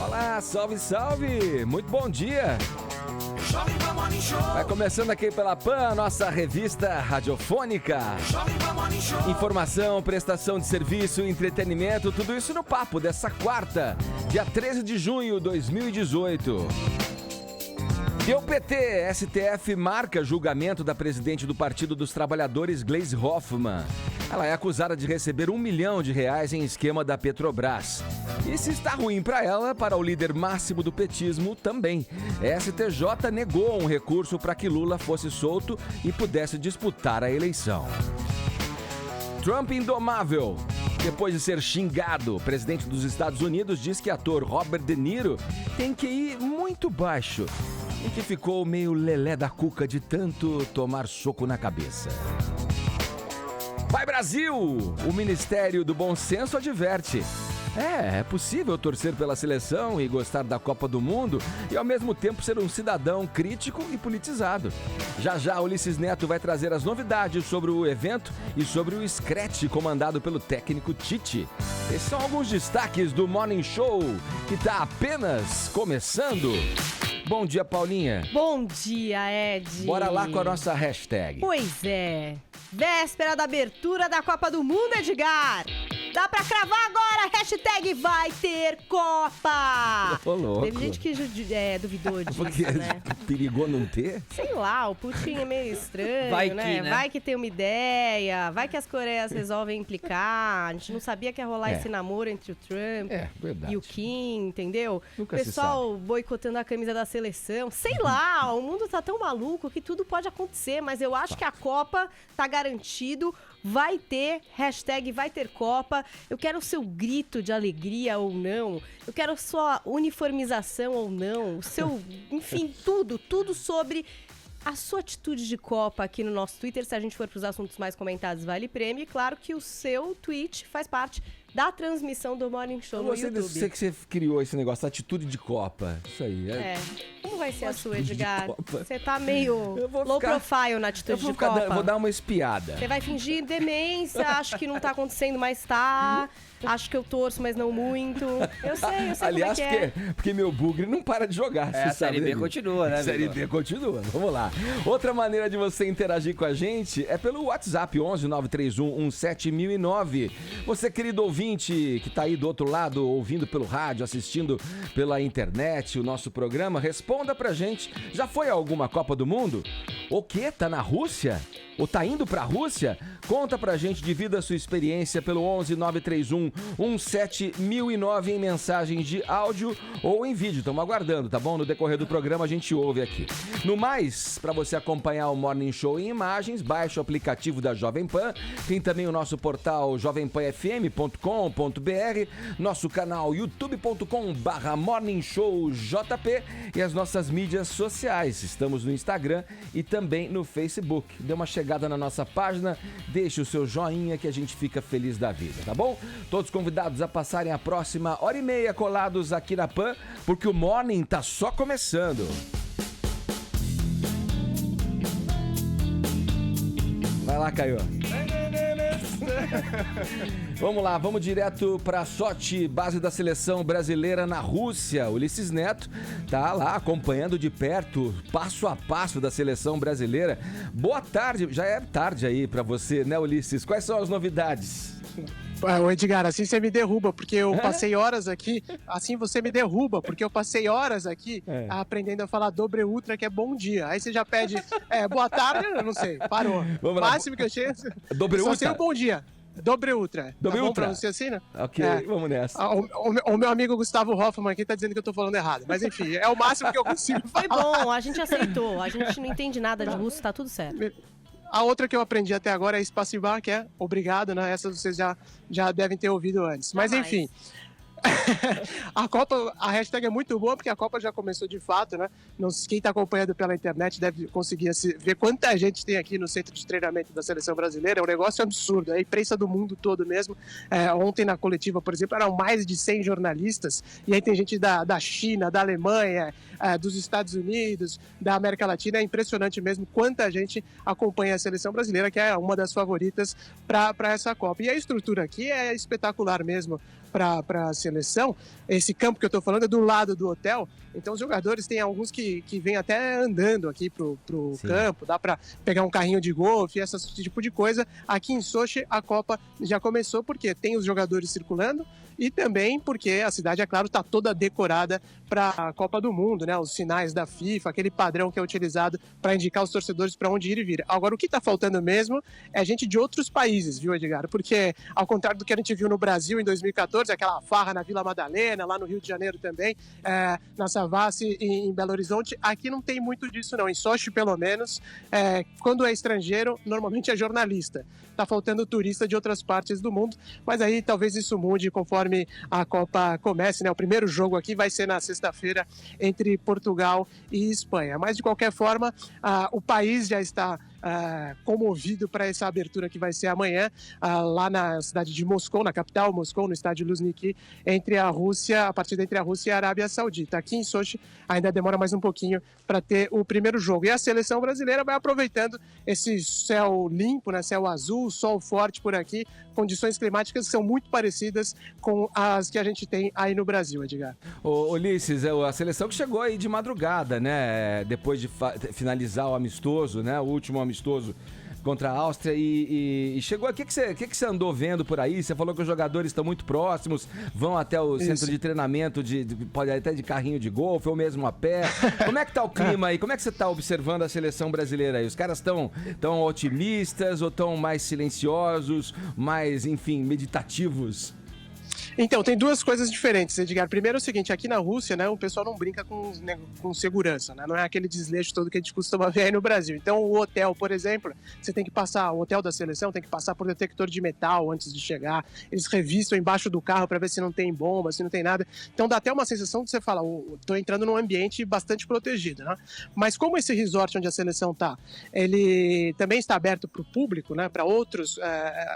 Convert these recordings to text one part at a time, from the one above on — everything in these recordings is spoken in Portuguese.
Olá, salve, salve! Muito bom dia! Vai começando aqui pela PAN, a nossa revista radiofônica. Informação, prestação de serviço, entretenimento, tudo isso no papo dessa quarta, dia 13 de junho de 2018. Deu PT, STF marca julgamento da presidente do Partido dos Trabalhadores, Gleisi Hoffmann. Ela é acusada de receber R$1 milhão em esquema da Petrobras. E se está ruim para ela, para o líder máximo do petismo também. STJ negou um recurso para que Lula fosse solto e pudesse disputar a eleição. Trump indomável. Depois de ser xingado, o presidente dos Estados Unidos diz que ator Robert De Niro tem que ir muito baixo e que ficou meio lelé da cuca de tanto tomar soco na cabeça. Vai Brasil! O Ministério do Bom Senso adverte. É possível torcer pela seleção e gostar da Copa do Mundo e ao mesmo tempo ser um cidadão crítico e politizado. Já Ulisses Neto vai trazer as novidades sobre o evento e sobre o scratch comandado pelo técnico Tite. Esses são alguns destaques do Morning Show, que está apenas começando. Bom dia, Paulinha. Bom dia, Ed. Bora lá com a nossa hashtag. Pois é. Véspera da abertura da Copa do Mundo, Edgar. Dá pra cravar agora, hashtag vai ter Copa. Ô, louco. Teve gente que duvidou disso, Porque né? Perigou não ter? Sei lá, o Putin é meio estranho, Vai que, né? né? Vai que tem uma ideia, vai que as Coreias resolvem implicar. A gente não sabia que ia rolar esse namoro entre o Trump verdade. e o Kim, entendeu? Nunca o se pessoal boicotando a camisa da seleção. Sei lá, o mundo tá tão maluco que tudo pode acontecer, mas eu acho que a Copa tá garantido. Vai ter, hashtag vai ter Copa. Eu quero o seu grito de alegria ou não. Eu quero sua uniformização ou não. O seu, enfim, tudo sobre a sua atitude de Copa aqui no nosso Twitter. Se a gente for para os assuntos mais comentados, vale prêmio. E claro que o seu tweet faz parte da transmissão do Morning Show no YouTube. Você que você criou esse negócio, atitude de Copa. Isso aí. Como vai ser a sua, Atitude de Edgar? Copa. Você tá meio Eu vou low ficar- profile na atitude de Eu Copa. vou dar uma espiada. Você vai fingir demência, acho que não tá acontecendo, mas tá. Acho que eu torço, mas não muito. Eu sei Aliás, como é que é. porque meu bugre não para de jogar. A você sabe, Série B né? continua, né, Série amigo? B continua. Vamos lá. Outra maneira de você interagir com a gente é pelo WhatsApp 11 931 17009. Você, querido ouvinte, que tá aí do outro lado, ouvindo pelo rádio, assistindo pela internet o nosso programa, responda pra gente. Já foi a alguma Copa do Mundo? O quê? Tá na Rússia? Ou tá indo pra Rússia? Conta pra gente, divida a sua experiência pelo 11 931 17009 em mensagens de áudio ou em vídeo. Estamos aguardando, tá bom? No decorrer do programa a gente ouve aqui. No mais, para você acompanhar o Morning Show em imagens, baixe o aplicativo da Jovem Pan. Tem também o nosso portal jovempanfm.com.br, nosso canal youtube.com/morningshowjp e as nossas mídias sociais. Estamos no Instagram e também no Facebook. Dê uma chegada na nossa página, deixe o seu joinha que a gente fica feliz da vida, tá bom? Todos convidados a passarem a próxima hora e meia colados aqui na PAN, porque o Morning tá só começando. Vai lá, Caio. Vamos lá, vamos direto para Sochi, base da seleção brasileira na Rússia. Ulisses Neto tá lá acompanhando de perto, passo a passo da seleção brasileira. Boa tarde, já é tarde aí para você, né, Ulisses? Quais são as novidades? Ô Edgar, assim você me derruba, porque eu passei horas aqui. Assim você me derruba, porque eu passei horas aqui aprendendo a falar dobre ultra, que é bom dia. Aí você já pede boa tarde, eu não sei, parou. Vamos O lá. máximo que eu chego. Dobre Só ultra? sei o bom dia. Dobre ultra. Dobre tá bom ultra. pra você assim, né? Ok, vamos nessa. O meu amigo Gustavo Hoffman aqui tá dizendo que eu tô falando errado. Mas enfim, é o máximo que eu consigo falar. Foi bom, a gente aceitou. A gente não entende nada de russo, tá tudo certo. A outra que eu aprendi até agora é Spasiba, que é obrigado, né? Essa vocês já devem ter ouvido antes. Mas Jamais. enfim, a Copa, a hashtag é muito boa porque a Copa já começou de fato, né? Quem está acompanhando pela internet deve conseguir ver quanta gente tem aqui no centro de treinamento da seleção brasileira. É um negócio absurdo, é a imprensa do mundo todo mesmo. Ontem na coletiva, por exemplo, eram mais de 100 jornalistas, e aí tem gente da China, da Alemanha, dos Estados Unidos, da América Latina. É impressionante mesmo quanta gente acompanha a seleção brasileira, que é uma das favoritas para essa Copa. E a estrutura aqui é espetacular mesmo para a seleção. seleção, esse campo que eu tô falando é do lado do hotel, então os jogadores tem alguns que vêm até andando aqui pro campo, dá para pegar um carrinho de golfe, esse tipo de coisa. Aqui em Sochi a Copa já começou porque tem os jogadores circulando e também porque a cidade, é claro, está toda decorada para a Copa do Mundo, né? Os sinais da FIFA, aquele padrão que é utilizado para indicar os torcedores para onde ir e vir. Agora, o que está faltando mesmo é gente de outros países, viu, Edgar? Porque, ao contrário do que a gente viu no Brasil em 2014, aquela farra na Vila Madalena, lá no Rio de Janeiro também, na Savassi e em Belo Horizonte, aqui não tem muito disso não. Em Sochi, pelo menos, quando é estrangeiro, normalmente é jornalista. Está faltando turista de outras partes do mundo, mas aí talvez isso mude conforme a Copa comece, né? O primeiro jogo aqui vai ser na sexta-feira entre Portugal e Espanha. Mas, de qualquer forma, o país já está comovido para essa abertura que vai ser amanhã, lá na cidade de Moscou, na capital Moscou, no estádio Luzhniki, a partida entre a Rússia e a Arábia Saudita. Aqui em Sochi ainda demora mais um pouquinho para ter o primeiro jogo. E a seleção brasileira vai aproveitando esse céu limpo, né, céu azul, sol forte por aqui, condições climáticas que são muito parecidas com as que a gente tem aí no Brasil, Edgar. Ô, Ulisses, a seleção que chegou aí de madrugada, né, depois de finalizar o amistoso, né, o último amistoso contra a Áustria e chegou aqui. O que você andou vendo por aí? Você falou que os jogadores estão muito próximos, vão até o centro de treinamento, pode até de carrinho de golfe ou mesmo a pé. Como é que tá o clima aí? Como é que você tá observando a seleção brasileira aí? Os caras estão otimistas ou estão mais silenciosos, mais, enfim, meditativos? Então, tem duas coisas diferentes, Edgar. Primeiro é o seguinte, aqui na Rússia, né, o pessoal não brinca com segurança, né? Não é aquele desleixo todo que a gente costuma ver aí no Brasil. Então, o hotel, por exemplo, o hotel da seleção tem que passar por detector de metal antes de chegar. Eles revistam embaixo do carro para ver se não tem bomba, se não tem nada. Então, dá até uma sensação de você falar, tô entrando num ambiente bastante protegido, né? Mas como esse resort onde a seleção tá, ele também está aberto para o público, né, para outros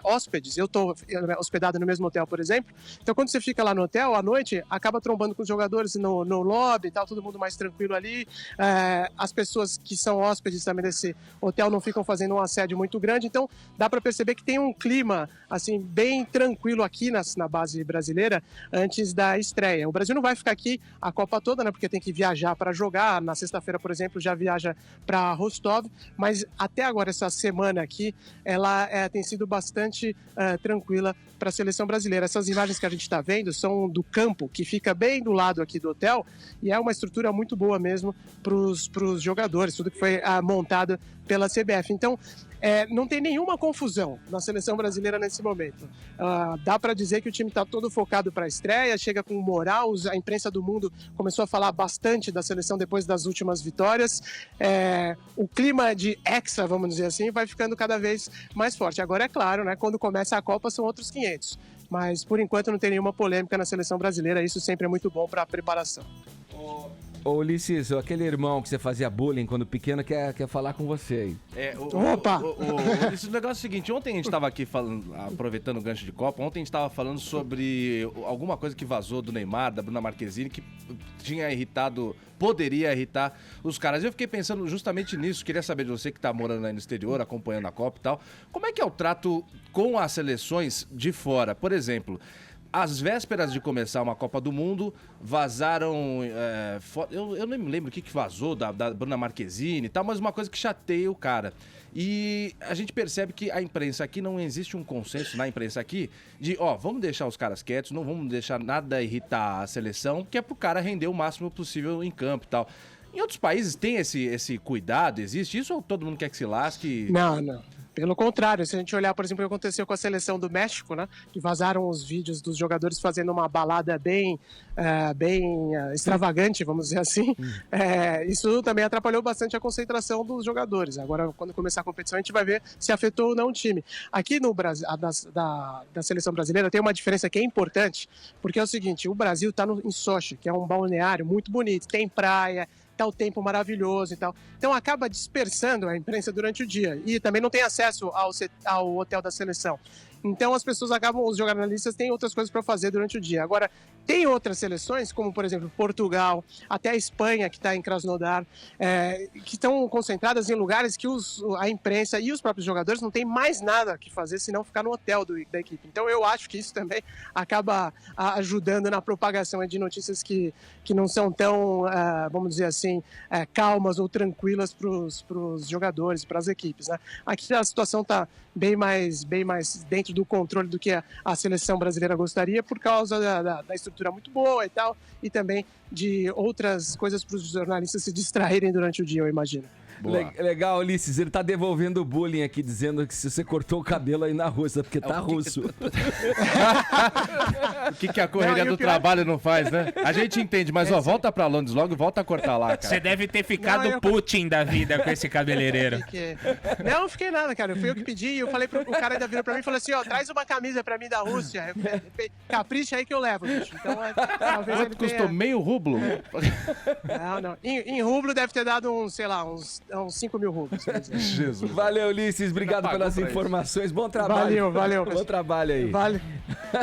hóspedes. Eu tô hospedado no mesmo hotel, por exemplo. Então, quando você fica lá no hotel, à noite, acaba trombando com os jogadores no lobby e tal, todo mundo mais tranquilo ali. As pessoas que são hóspedes também desse hotel não ficam fazendo um assédio muito grande. Então, dá para perceber que tem um clima, assim, bem tranquilo aqui na base brasileira antes da estreia. O Brasil não vai ficar aqui a Copa toda, né? Porque tem que viajar para jogar. Na sexta-feira, por exemplo, já viaja para Rostov. Mas até agora, essa semana aqui, ela tem sido bastante tranquila para a seleção brasileira. Essas imagens que a gente está vendo são do campo, que fica bem do lado aqui do hotel, e é uma estrutura muito boa mesmo para os jogadores, tudo que foi montado pela CBF. Então, não tem nenhuma confusão na seleção brasileira nesse momento. Dá para dizer que o time está todo focado para a estreia, chega com moral, a imprensa do mundo começou a falar bastante da seleção depois das últimas vitórias. O clima de extra, vamos dizer assim, vai ficando cada vez mais forte. Agora, é claro, né, quando começa a Copa são outros 500. Mas, por enquanto, não tem nenhuma polêmica na seleção brasileira. Isso sempre é muito bom para a preparação. Ô, Ulisses, aquele irmão que você fazia bullying quando pequeno quer falar com você aí. Opa! Esse negócio é o seguinte, ontem a gente estava aqui falando, aproveitando o gancho de Copa, ontem a gente estava falando sobre alguma coisa que vazou do Neymar, da Bruna Marquezine, que poderia irritar os caras. Eu fiquei pensando justamente nisso, queria saber de você que tá morando aí no exterior, acompanhando a Copa e tal, como é que é o trato com as seleções de fora? Por exemplo, às vésperas de começar uma Copa do Mundo, vazaram... eu nem me lembro o que vazou da Bruna Marquezine e tal, mas uma coisa que chateia o cara. E a gente percebe que a imprensa aqui, não existe um consenso na imprensa aqui de, vamos deixar os caras quietos, não vamos deixar nada irritar a seleção, que é pro cara render o máximo possível em campo e tal. Em outros países tem esse cuidado, existe isso, ou todo mundo quer que se lasque? Não. Pelo contrário, se a gente olhar, por exemplo, o que aconteceu com a seleção do México, né, que vazaram os vídeos dos jogadores fazendo uma balada bem extravagante, vamos dizer assim, isso também atrapalhou bastante a concentração dos jogadores. Agora, quando começar a competição, a gente vai ver se afetou ou não o time. Aqui no Brasil, da seleção brasileira, tem uma diferença que é importante, porque é o seguinte, o Brasil está em Sochi, que é um balneário muito bonito, tem praia, tá o tempo maravilhoso e tal. Então acaba dispersando a imprensa durante o dia. E também não tem acesso ao hotel da seleção. Então as pessoas acabam, os jornalistas têm outras coisas para fazer durante o dia. Agora, tem outras seleções, como por exemplo Portugal, até a Espanha, que está em Krasnodar, que estão concentradas em lugares que a imprensa e os próprios jogadores não têm mais nada que fazer senão ficar no hotel da equipe. Então eu acho que isso também acaba ajudando na propagação de notícias que não são tão, vamos dizer assim, calmas ou tranquilas para os jogadores, para as equipes, né? Aqui a situação está bem mais dentro do controle do que a seleção brasileira gostaria, por causa da estrutura muito boa e tal, e também de outras coisas para os jornalistas se distraírem durante o dia, eu imagino. Legal, Ulisses. Ele tá devolvendo o bullying aqui, dizendo que se você cortou o cabelo aí na Rússia, porque tá russo. O que a correria do trabalho não faz, né? A gente entende, mas volta pra Londres logo e volta a cortar lá, cara. Você deve ter ficado Putin da vida com esse cabeleireiro. Não fiquei nada, cara. Fui eu que pedi, eu falei o cara ainda virou pra mim e falou assim, traz uma camisa pra mim da Rússia. Capricha aí que eu levo, bicho. Então, talvez quanto custou? Meio rublo? Não. Em rublo deve ter dado uns 5 mil rublos. Jesus. Valeu, Ulisses. Obrigado pelas informações. Bom trabalho. Valeu. Bom trabalho aí.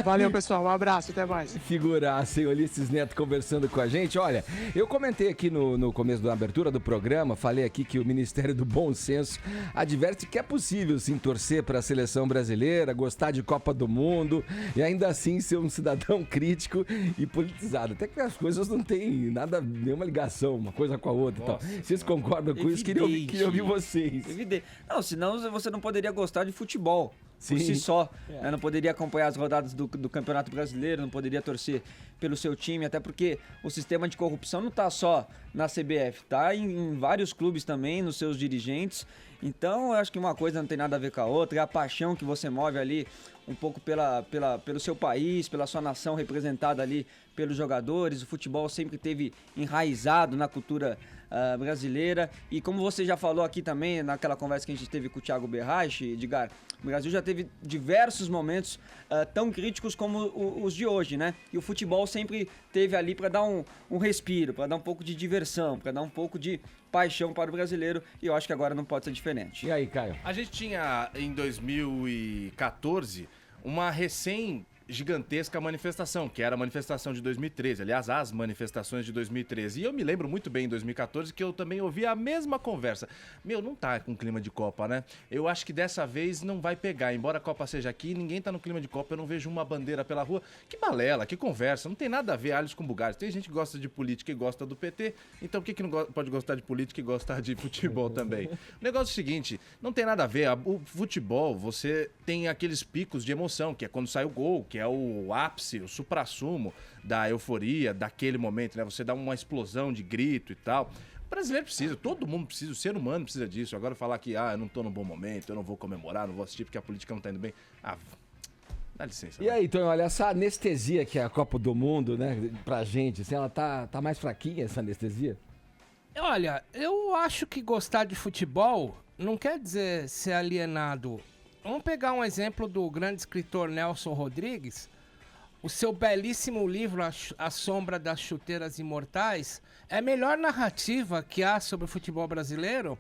Valeu, pessoal. Um abraço. Até mais. Figuraça, hein? Ulisses Neto conversando com a gente. Olha, eu comentei aqui no começo da abertura do programa, falei aqui que o Ministério do Bom Senso adverte que é possível, sim, torcer para a seleção brasileira, gostar de Copa do Mundo e ainda assim ser um cidadão crítico e politizado. Até que as coisas não têm nenhuma ligação uma coisa com a outra. Nossa, então. Vocês concordam com isso? Queria ouvir vocês. Evidente. Não, senão você não poderia gostar de futebol. Sim. Por si só. Né? Não poderia acompanhar as rodadas do Campeonato Brasileiro, não poderia torcer pelo seu time, até porque o sistema de corrupção não está só na CBF, está em vários clubes também, nos seus dirigentes. Então, eu acho que uma coisa não tem nada a ver com a outra, é a paixão que você move ali um pouco pelo seu país, pela sua nação representada ali pelos jogadores. O futebol sempre teve enraizado na cultura brasileira. E como você já falou aqui também, naquela conversa que a gente teve com o Thiago Berrache, Edgar, o Brasil já teve diversos momentos tão críticos como os de hoje, né? E o futebol sempre teve ali para dar um respiro, para dar um pouco de diversão, para dar um pouco de paixão para o brasileiro, e eu acho que agora não pode ser diferente. E aí, Caio? A gente tinha, em 2014, uma gigantesca manifestação, que era a manifestação de 2013, aliás, as manifestações de 2013. E eu me lembro muito bem em 2014 que eu também ouvi a mesma conversa. Não tá com clima de Copa, né? Eu acho que dessa vez não vai pegar. Embora a Copa seja aqui, ninguém tá no clima de Copa, eu não vejo uma bandeira pela rua. Que balela, que conversa, não tem nada a ver alhos com bugalhos. Tem gente que gosta de política e gosta do PT, então por que não pode gostar de política e gostar de futebol também? O negócio é o seguinte, não tem nada a ver. O futebol, você tem aqueles picos de emoção, que é quando sai o gol, que é o ápice, o suprassumo da euforia daquele momento, né? Você dá uma explosão de grito e tal. O brasileiro precisa, todo mundo precisa, o ser humano precisa disso. Agora falar que, eu não tô num bom momento, eu não vou comemorar, não vou assistir porque a política não tá indo bem. Dá licença. E aí, Tonho, olha, essa anestesia que é a Copa do Mundo, né, pra gente, assim, ela tá mais fraquinha, essa anestesia? Olha, eu acho que gostar de futebol não quer dizer ser alienado. Vamos pegar um exemplo do grande escritor Nelson Rodrigues. O seu belíssimo livro A Sombra das Chuteiras Imortais é a melhor narrativa que há sobre o futebol brasileiro.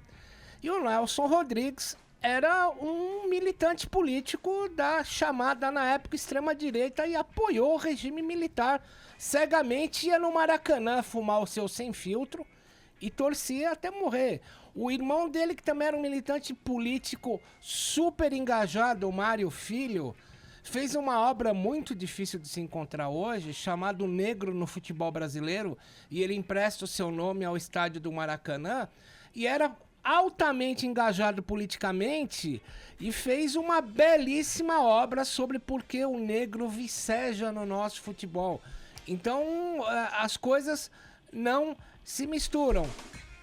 E o Nelson Rodrigues era um militante político da chamada na época extrema-direita e apoiou o regime militar cegamente, ia no Maracanã fumar o seu sem filtro e torcia até morrer. O irmão dele, que também era um militante político super engajado, o Mário Filho, fez uma obra muito difícil de se encontrar hoje, chamado Negro no Futebol Brasileiro, e ele empresta o seu nome ao estádio do Maracanã, e era altamente engajado politicamente e fez uma belíssima obra sobre por que o negro viceja no nosso futebol. Então, as coisas não se misturam.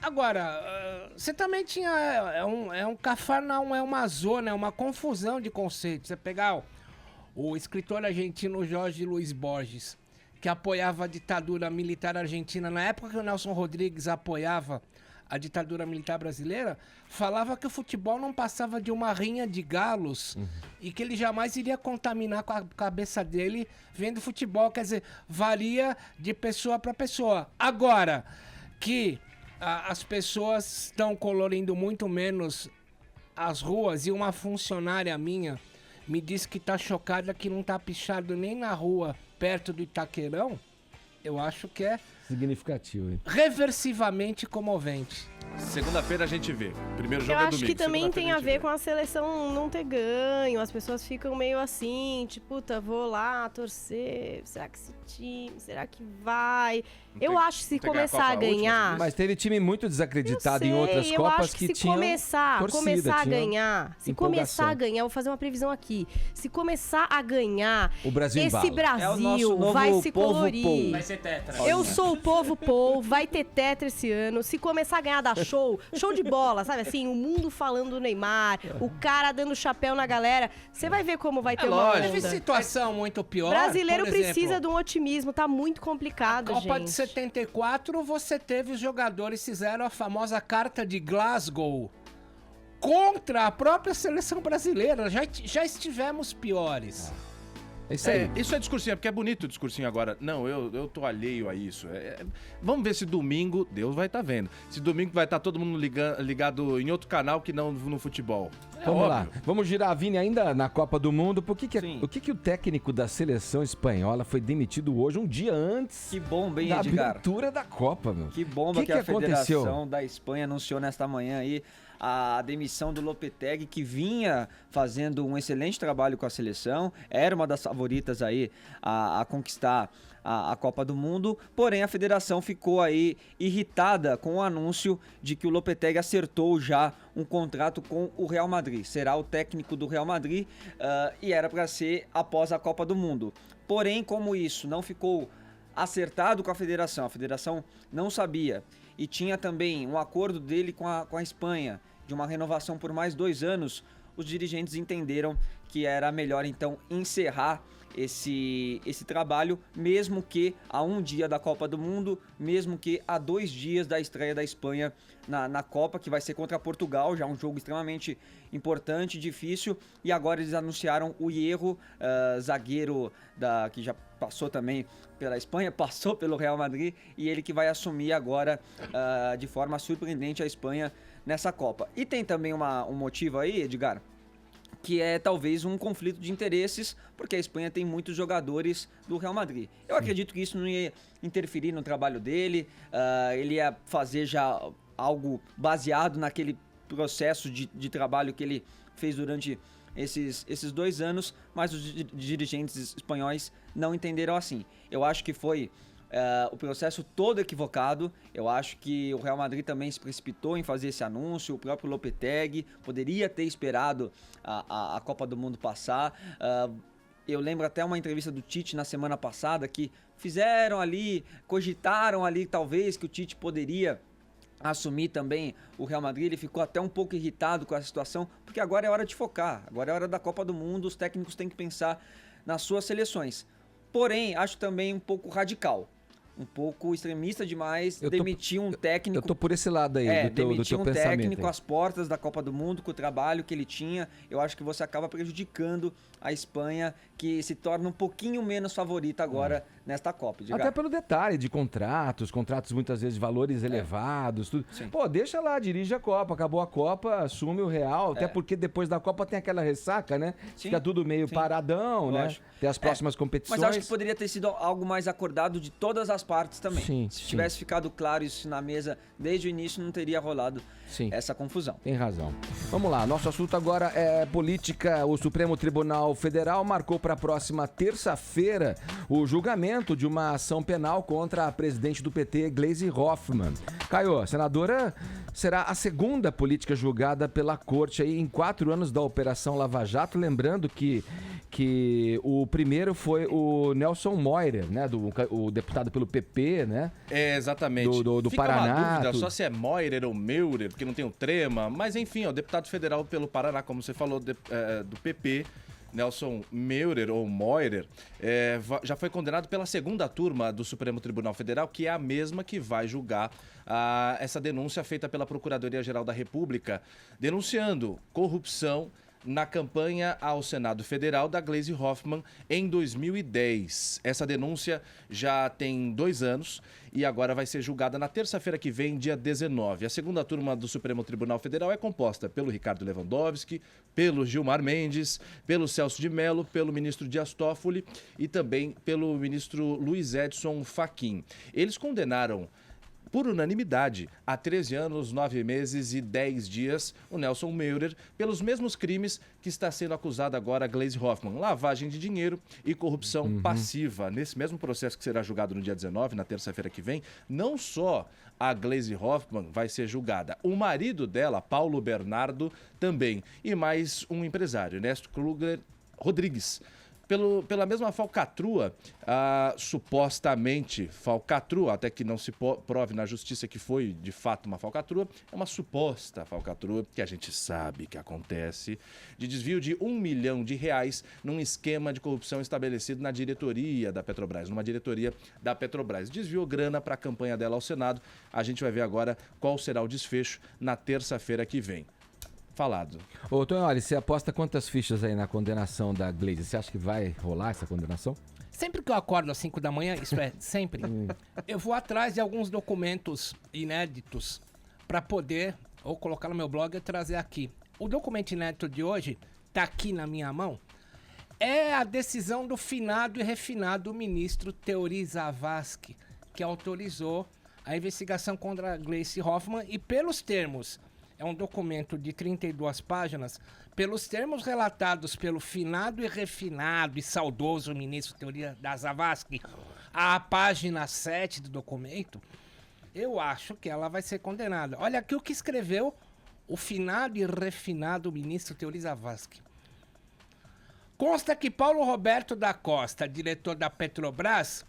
Agora, você também tinha... É um cafarnaum, é uma zona, é uma confusão de conceitos. Você pegar o escritor argentino Jorge Luiz Borges, que apoiava a ditadura militar argentina, na época que o Nelson Rodrigues apoiava a ditadura militar brasileira, falava que o futebol não passava de uma rinha de galos e que ele jamais iria contaminar com a cabeça dele vendo futebol. Quer dizer, varia de pessoa para pessoa. Agora, que as pessoas estão colorindo muito menos as ruas, e uma funcionária minha me diz que tá chocada que não tá pichado nem na rua perto do Itaquerão, eu acho que é Significativo, hein? reversivamente comovente. Segunda-feira a gente vê. Primeiro Eu jogo é acho domingo. que também Segunda-feira tem a gente ver vê. com a seleção não ter ganho. As pessoas ficam meio assim, tipo, puta, vou lá torcer. Será que esse time, será que vai? Eu tem- acho que se não tem ganhar a começar a Copa, a última, ganhar... Mas teve time muito desacreditado Eu em outras sei, Copas eu acho que se tinham começar a tinham ganhar, se empolgação. começar a ganhar, vou fazer uma previsão aqui. Se começar a ganhar, O Brasil esse embala. É o Brasil nosso novo vai se povo colorir. Paul. Vai ser tetra. Eu sou o povo Paul, vai ter tetra esse ano. Se começar a ganhar, dá show de bola, sabe assim? O mundo falando do Neymar, o cara dando chapéu na galera. Você vai ver como vai ter uma lógico. Teve onda. situação muito pior. Brasileiro por exemplo, precisa de um otimismo, tá muito complicado, Copa gente. de 74, você teve os jogadores fizeram a famosa carta de Glasgow contra a própria seleção brasileira. Já estivemos piores. É isso aí. Isso é discursinho, porque é bonito o discursinho agora. Não, eu tô alheio a isso. Vamos ver se domingo, Deus vai estar vendo. Se domingo vai estar todo mundo ligado em outro canal que não no futebol. Vamos lá. óbvio. Vamos girar a Vini ainda na Copa do Mundo. Sim. O que o técnico da seleção espanhola foi demitido hoje, um dia antes Que bomba, hein, da Edgar? abertura da Copa, meu? Que bomba Que que a aconteceu? Federação da Espanha anunciou nesta manhã aí a demissão do Lopetegui, que vinha fazendo um excelente trabalho com a seleção, era uma das favoritas aí a conquistar a Copa do Mundo, porém a federação ficou aí irritada com o anúncio de que o Lopetegui acertou já um contrato com o Real Madrid, será o técnico do Real Madrid e era para ser após a Copa do Mundo. Porém, como isso não ficou acertado com a federação não sabia, e tinha também um acordo dele com a Espanha, de uma renovação por mais 2 anos, os dirigentes entenderam que era melhor então encerrar esse trabalho, mesmo que a 1 dia da Copa do Mundo, mesmo que a 2 dias da estreia da Espanha na Copa, que vai ser contra Portugal, já um jogo extremamente importante, difícil, e agora eles anunciaram o Hierro, zagueiro que já passou também pela Espanha, passou pelo Real Madrid, e ele que vai assumir agora de forma surpreendente a Espanha nessa Copa. E tem também um motivo aí, Edgar, que é talvez um conflito de interesses, porque a Espanha tem muitos jogadores do Real Madrid. Eu acredito que isso não ia interferir no trabalho dele, ele ia fazer já algo baseado naquele processo de trabalho que ele fez durante esses 2 anos, mas os dirigentes espanhóis não entenderam assim. Eu acho que foi o processo todo equivocado. Eu acho que o Real Madrid também se precipitou em fazer esse anúncio. O próprio Lopetegui poderia ter esperado a Copa do Mundo passar. Eu lembro até uma entrevista do Tite na semana passada que cogitaram ali talvez que o Tite poderia assumir também o Real Madrid. Ele ficou até um pouco irritado com essa situação, porque agora é hora de focar, agora é hora da Copa do Mundo, os técnicos têm que pensar nas suas seleções. Porém, acho também um pouco radical, um pouco extremista demais demitir um técnico. Eu tô por esse lado aí do teu demitir um pensamento. técnico aí. às portas da Copa do Mundo, com o trabalho que ele tinha. Eu acho que você acaba prejudicando a Espanha, que se torna um pouquinho menos favorita agora nesta Copa. Edgar. Até pelo detalhe de contratos muitas vezes de valores elevados, tudo. Sim. Pô, deixa lá, dirige a Copa, acabou a Copa, assume o Real, até porque depois da Copa tem aquela ressaca, né? Sim. Fica tudo meio Sim. paradão, Lógico. né? Tem as próximas competições. Mas acho que poderia ter sido algo mais acordado de todas as partes também. Sim, Se sim. tivesse ficado claro isso na mesa desde o início, não teria rolado Sim. essa confusão. Tem razão. Vamos lá, nosso assunto agora é política. O Supremo Tribunal Federal marcou para a próxima terça-feira o julgamento de uma ação penal contra a presidente do PT, Gleisi Hoffmann. Caio, a senadora será a segunda política julgada pela corte aí em 4 anos da Operação Lava Jato, lembrando que o primeiro foi o Nelson Moira, né, o deputado pelo PP, né? Exatamente. Do Fica Paraná, uma dúvida tudo. só se é Moirer ou Meurer, porque não tem o trema, mas enfim, o deputado federal pelo Paraná, como você falou, do PP, Nelson Meurer ou Moirer, já foi condenado pela segunda turma do Supremo Tribunal Federal, que é a mesma que vai julgar essa denúncia feita pela Procuradoria-Geral da República, denunciando corrupção na campanha ao Senado Federal da Gleisi Hoffmann em 2010. Essa denúncia já tem 2 anos e agora vai ser julgada na terça-feira que vem, dia 19. A segunda turma do Supremo Tribunal Federal é composta pelo Ricardo Lewandowski, pelo Gilmar Mendes, pelo Celso de Mello, pelo ministro Dias Toffoli e também pelo ministro Luiz Edson Fachin. Eles condenaram por unanimidade, há 13 anos, 9 meses e 10 dias, o Nelson Meurer, pelos mesmos crimes que está sendo acusada agora a Gleisi Hoffmann, lavagem de dinheiro e corrupção passiva. Nesse mesmo processo que será julgado no dia 19, na terça-feira que vem, não só a Gleisi Hoffmann vai ser julgada, o marido dela, Paulo Bernardo, também, e mais um empresário, Ernesto Kluger Rodrigues. Pela mesma falcatrua, supostamente falcatrua, até que não se prove na justiça que foi de fato uma falcatrua, é uma suposta falcatrua que a gente sabe que acontece, de desvio de R$1 milhão num esquema de corrupção estabelecido na diretoria da Petrobras, numa diretoria da Petrobras. Desviou grana para a campanha dela ao Senado. A gente vai ver agora qual será o desfecho na terça-feira que vem. Falado. Ô, Tonho, olha, você aposta quantas fichas aí na condenação da Gleisi? Você acha que vai rolar essa condenação? Sempre que eu acordo às 5 da manhã, isso é, sempre, eu vou atrás de alguns documentos inéditos para poder, ou colocar no meu blog e trazer aqui. O documento inédito de hoje, tá aqui na minha mão, é a decisão do finado e refinado ministro Teori Zavascki, que autorizou a investigação contra a Gleisi Hoffmann e pelos termos... É um documento de 32 páginas. Pelos termos relatados pelo finado e refinado e saudoso ministro Teori Zavascki, a página 7 do documento, eu acho que ela vai ser condenada. Olha aqui o que escreveu o finado e refinado ministro Teori Zavascki. Consta que Paulo Roberto da Costa, diretor da Petrobras,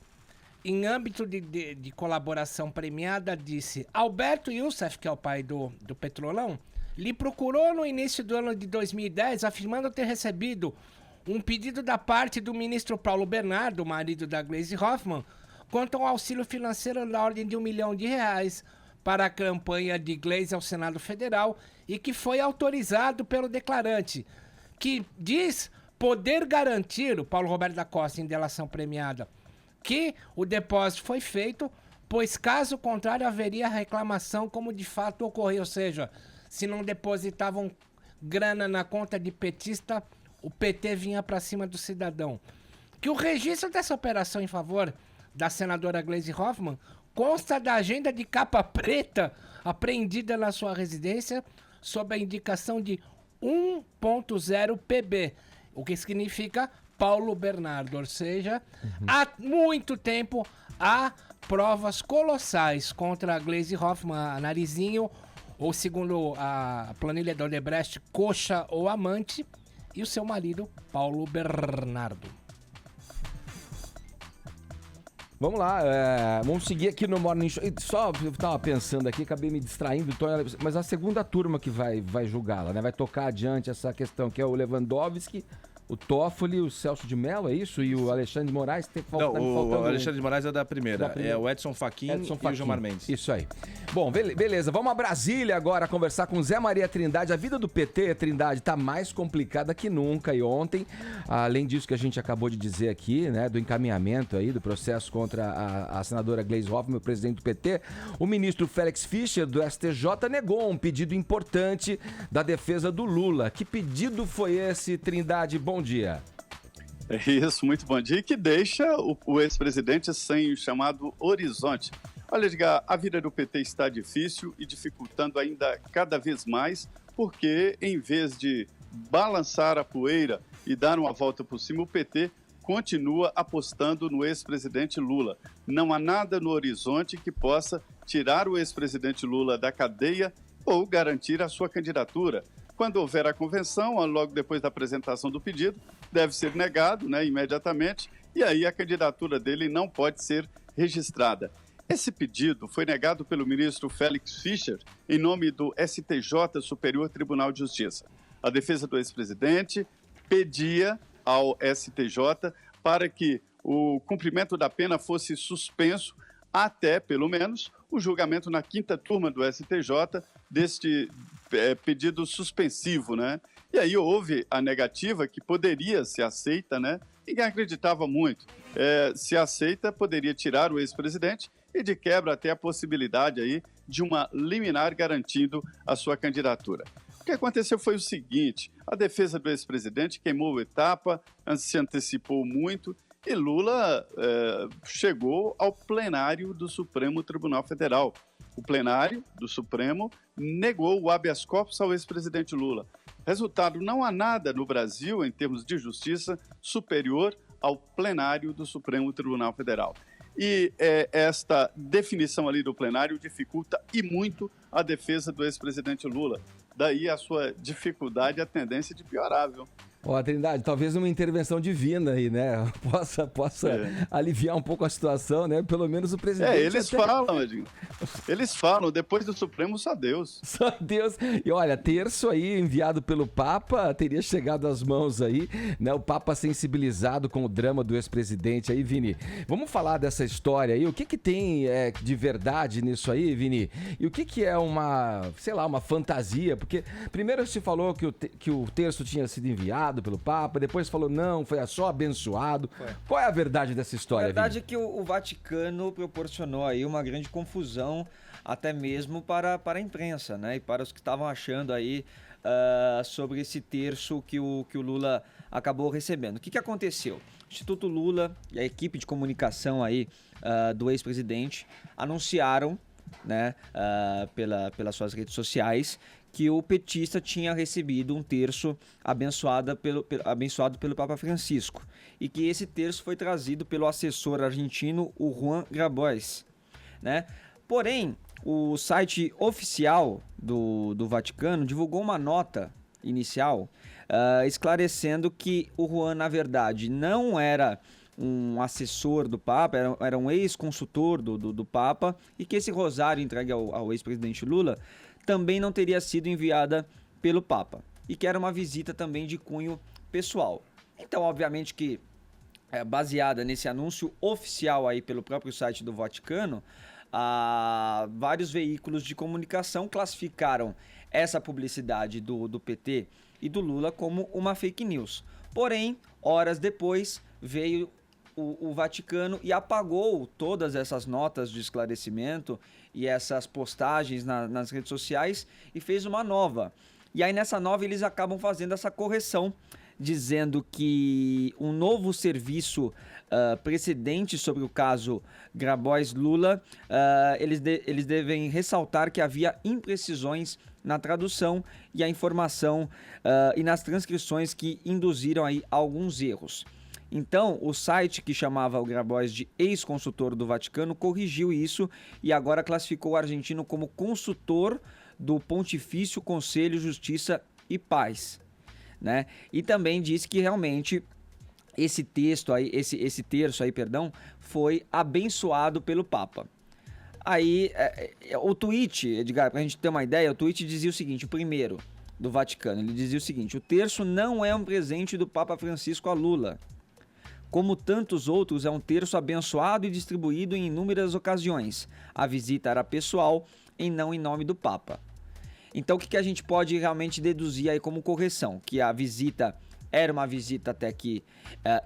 em âmbito de colaboração premiada, disse: Alberto Youssef, que é o pai do Petrolão, lhe procurou no início do ano de 2010, afirmando ter recebido um pedido da parte do ministro Paulo Bernardo, marido da Gleisi Hoffmann, quanto ao auxílio financeiro na ordem de R$1 milhão para a campanha de Gleisi ao Senado Federal e que foi autorizado pelo declarante, que diz poder garantir, o Paulo Roberto da Costa, em delação premiada, que o depósito foi feito, pois caso contrário haveria reclamação como de fato ocorreu, ou seja, se não depositavam grana na conta de petista, o PT vinha para cima do cidadão. Que o registro dessa operação em favor da senadora Gleisi Hoffmann consta da agenda de capa preta apreendida na sua residência sob a indicação de 1.0 PB, o que significa Paulo Bernardo, ou seja, há muito tempo há provas colossais contra a Gleisi Hoffmann, a Narizinho, ou segundo a planilha da Odebrecht, coxa ou amante, e o seu marido, Paulo Bernardo. Vamos lá, vamos seguir aqui no Morning Show. Só eu tava pensando aqui, acabei me distraindo, mas a segunda turma que vai julgá-la, né? Vai tocar adiante essa questão, que é o Lewandowski, o Toffoli, o Celso de Mello, é isso? E o Alexandre de Moraes? O Alexandre de Moraes é da primeira. É o Edson Fachin e o Gilmar Mendes. Isso aí. Bom, beleza. Vamos a Brasília agora conversar com Zé Maria Trindade. A vida do PT, Trindade, tá mais complicada que nunca. E ontem, além disso que a gente acabou de dizer aqui, né, do encaminhamento aí do processo contra a senadora Gleisi Hoffmann, o presidente do PT, o ministro Félix Fischer, do STJ, negou um pedido importante da defesa do Lula. Que pedido foi esse, Trindade? Bom dia. É isso, muito bom dia, que deixa o ex-presidente sem o chamado horizonte. Olha, Edgar, a vida do PT está difícil e dificultando ainda cada vez mais, porque em vez de balançar a poeira e dar uma volta por cima, o PT continua apostando no ex-presidente Lula. Não há nada no horizonte que possa tirar o ex-presidente Lula da cadeia ou garantir a sua candidatura. Quando houver a convenção, logo depois da apresentação do pedido, deve ser negado, né, imediatamente, e aí a candidatura dele não pode ser registrada. Esse pedido foi negado pelo ministro Félix Fischer em nome do STJ, Superior Tribunal de Justiça. A defesa do ex-presidente pedia ao STJ para que o cumprimento da pena fosse suspenso até, pelo menos, o julgamento na 5ª turma do STJ pedido suspensivo, né? E aí houve a negativa que poderia ser aceita, né? Ninguém acreditava muito. Se aceita, poderia tirar o ex-presidente e de quebra até a possibilidade aí de uma liminar garantindo a sua candidatura. O que aconteceu foi o seguinte, a defesa do ex-presidente queimou a etapa, se antecipou muito e Lula chegou ao plenário do Supremo Tribunal Federal. O plenário do Supremo negou o habeas corpus ao ex-presidente Lula. Resultado, não há nada no Brasil, em termos de justiça, superior ao plenário do Supremo Tribunal Federal. E esta definição ali do plenário dificulta e muito a defesa do ex-presidente Lula. Daí a sua dificuldade e a tendência de piorar, viu? Ó, Trindade, talvez uma intervenção divina aí, né? Possa aliviar um pouco a situação, né? Pelo menos o presidente... Eles falam, Edinho. Eles falam, depois do Supremo, só Deus. Só Deus. E olha, terço aí enviado pelo Papa, teria chegado às mãos aí, né? O Papa sensibilizado com o drama do ex-presidente aí, Vini. Vamos falar dessa história aí, o que tem de verdade nisso aí, Vini? E o que é uma fantasia? Porque primeiro se falou que o terço tinha sido enviado pelo Papa, depois falou não, foi só abençoado. Qual é a verdade dessa história? A verdade Vini? é que o Vaticano proporcionou aí uma grande confusão, até mesmo para a imprensa, né? E para os que estavam achando aí sobre esse terço que o Lula acabou recebendo. O que aconteceu? O Instituto Lula e a equipe de comunicação aí do ex-presidente anunciaram, né, pelas suas redes sociais, que o petista tinha recebido um terço abençoado pelo Papa Francisco e que esse terço foi trazido pelo assessor argentino, o Juan Grabois, né? Porém, o site oficial do Vaticano divulgou uma nota inicial esclarecendo que o Juan, na verdade, não era um assessor do Papa, era um ex-consultor do Papa, e que esse rosário entregue ao ex-presidente Lula também não teria sido enviada pelo Papa, e que era uma visita também de cunho pessoal. Então, obviamente que, baseada nesse anúncio oficial aí pelo próprio site do Vaticano, vários veículos de comunicação classificaram essa publicidade do PT e do Lula como uma fake news. Porém, horas depois, veio o Vaticano e apagou todas essas notas de esclarecimento e essas postagens nas redes sociais e fez uma nova. E aí nessa nova eles acabam fazendo essa correção, dizendo que um novo serviço precedente sobre o caso Grabois Lula, eles devem ressaltar que havia imprecisões na tradução e a informação e nas transcrições que induziram aí alguns erros. Então, o site que chamava o Grabois de ex-consultor do Vaticano corrigiu isso e agora classificou o argentino como consultor do Pontifício Conselho Justiça e Paz, né? E também disse que realmente esse terço aí, foi abençoado pelo Papa. Aí, o tweet, Edgar, pra gente ter uma ideia, o tweet dizia o seguinte, o primeiro do Vaticano, ele dizia o seguinte: o terço não é um presente do Papa Francisco a Lula. Como tantos outros, é um terço abençoado e distribuído em inúmeras ocasiões. A visita era pessoal e não em nome do Papa. Então, o que a gente pode realmente deduzir aí como correção? Que a visita era uma visita até que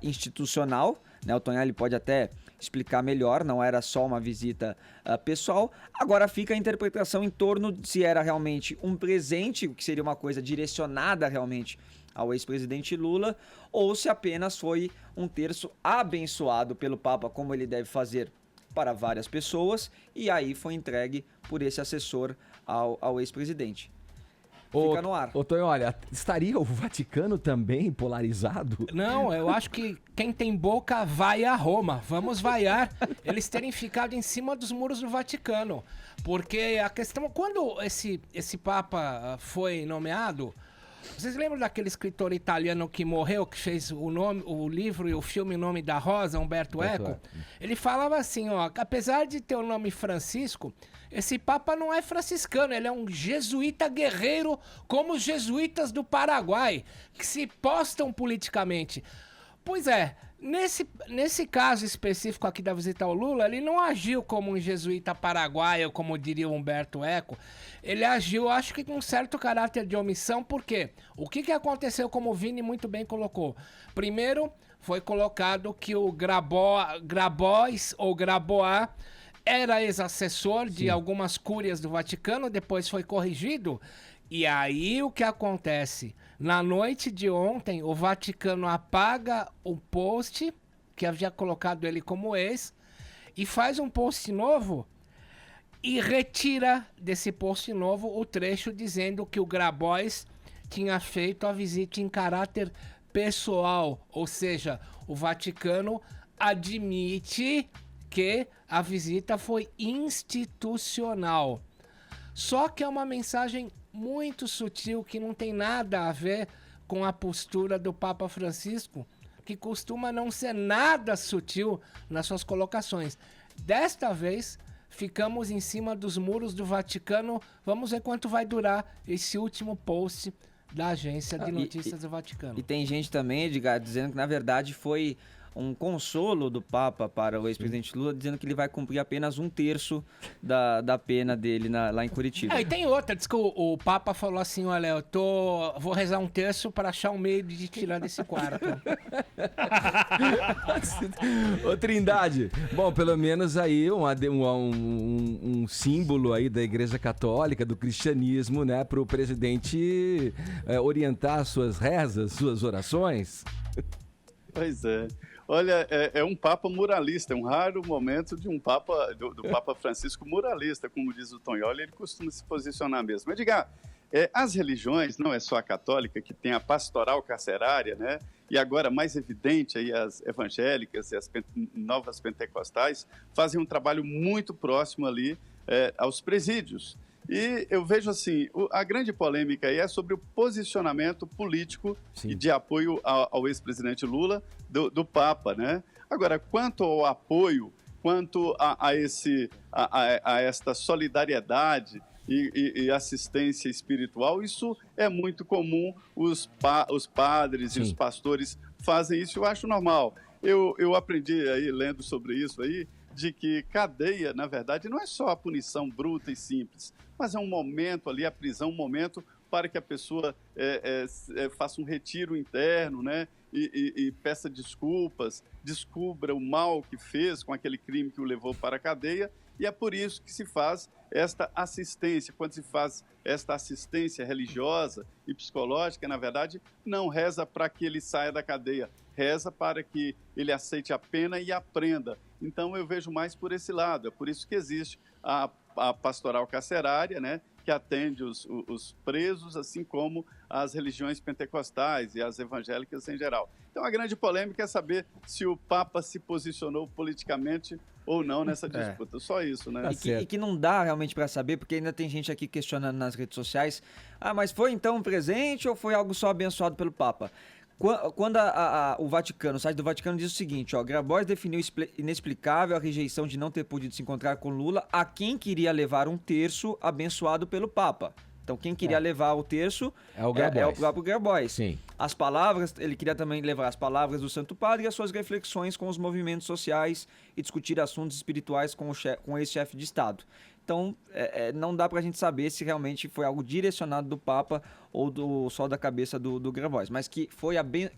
institucional, né? O Tonhali pode até explicar melhor, não era só uma visita pessoal. Agora fica a interpretação em torno de se era realmente um presente, o que seria uma coisa direcionada realmente ao ex-presidente Lula, ou se apenas foi um terço abençoado pelo Papa, como ele deve fazer para várias pessoas, e aí foi entregue por esse assessor ao ex-presidente. Fica no ar. Ô, Tonho, olha, estaria o Vaticano também polarizado? Não, eu acho que quem tem boca vai a Roma. Vamos vaiar eles terem ficado em cima dos muros do Vaticano. Porque a questão, quando esse Papa foi nomeado, vocês lembram daquele escritor italiano que morreu, que fez o livro e o filme O Nome da Rosa, Umberto Eco? Ele falava assim, ó, apesar de ter o nome Francisco, esse Papa não é franciscano, ele é um jesuíta guerreiro, como os jesuítas do Paraguai, que se postam politicamente. Pois é, Nesse caso específico aqui da visita ao Lula, ele não agiu como um jesuíta paraguaio, como diria o Humberto Eco. Ele agiu, acho que com um certo caráter de omissão, porque o que aconteceu, como o Vini muito bem colocou? Primeiro, foi colocado que o Grabois ou Grabois era ex-assessor de algumas cúrias do Vaticano, depois foi corrigido. E aí o que acontece? Na noite de ontem, o Vaticano apaga o post, que havia colocado ele como ex, e faz um post novo e retira desse post novo o trecho dizendo que o Grabois tinha feito a visita em caráter pessoal. Ou seja, o Vaticano admite que a visita foi institucional. Só que é uma mensagem muito sutil, que não tem nada a ver com a postura do Papa Francisco, que costuma não ser nada sutil nas suas colocações. Desta vez, ficamos em cima dos muros do Vaticano. Vamos ver quanto vai durar esse último post da agência de notícias do Vaticano. E tem gente também, Edgar, dizendo que na verdade foi um consolo do Papa para o ex-presidente Lula, dizendo que ele vai cumprir apenas 1/3 da pena dele lá em Curitiba. E tem outra, diz que o Papa falou assim, olha, vou rezar 1/3 para achar um meio de tirar desse quarto. Ô Trindade, bom, pelo menos aí um símbolo aí da Igreja Católica, do cristianismo, né, para o presidente orientar suas rezas, suas orações. Pois é. Olha, é um Papa muralista, é um raro momento de um Papa, do Papa Francisco muralista, como diz o Tonholi, ele costuma se posicionar mesmo. Edgar, as religiões, não é só a católica, que tem a pastoral carcerária, né? E agora, mais evidente, aí, as evangélicas e as novas pentecostais fazem um trabalho muito próximo ali aos presídios. E eu vejo assim, a grande polêmica aí é sobre o posicionamento político e de apoio ao ex-presidente Lula do Papa, né? Agora, quanto ao apoio, quanto a esta solidariedade e assistência espiritual, isso é muito comum, os padres e os pastores fazem isso, eu acho normal. Eu aprendi aí, lendo sobre isso aí, de que cadeia, na verdade, não é só a punição bruta e simples, mas é um momento ali, a prisão, um momento para que a pessoa faça um retiro interno, né? E peça desculpas, descubra o mal que fez com aquele crime que o levou para a cadeia, e é por isso que se faz esta assistência. Quando se faz esta assistência religiosa e psicológica, na verdade, não reza para que ele saia da cadeia, reza para que ele aceite a pena e aprenda. Então, eu vejo mais por esse lado. É por isso que existe a pastoral carcerária, né, que atende os presos, assim como as religiões pentecostais e as evangélicas em geral. Então, a grande polêmica é saber se o Papa se posicionou politicamente ou não nessa disputa. Só isso, né? E que não dá realmente para saber, porque ainda tem gente aqui questionando nas redes sociais, mas foi então um presente ou foi algo só abençoado pelo Papa? Quando o Vaticano, o site do Vaticano diz o seguinte, Grabois definiu inexplicável a rejeição de não ter podido se encontrar com Lula a quem queria levar 1/3 abençoado pelo Papa. Então, quem queria levar o terço é o próprio Grabois. Sim. As palavras, ele queria também levar as palavras do Santo Padre e as suas reflexões com os movimentos sociais e discutir assuntos espirituais com o ex-chefe de Estado. Então, não dá pra gente saber se realmente foi algo direcionado do Papa ou só da cabeça do Grabois. Mas que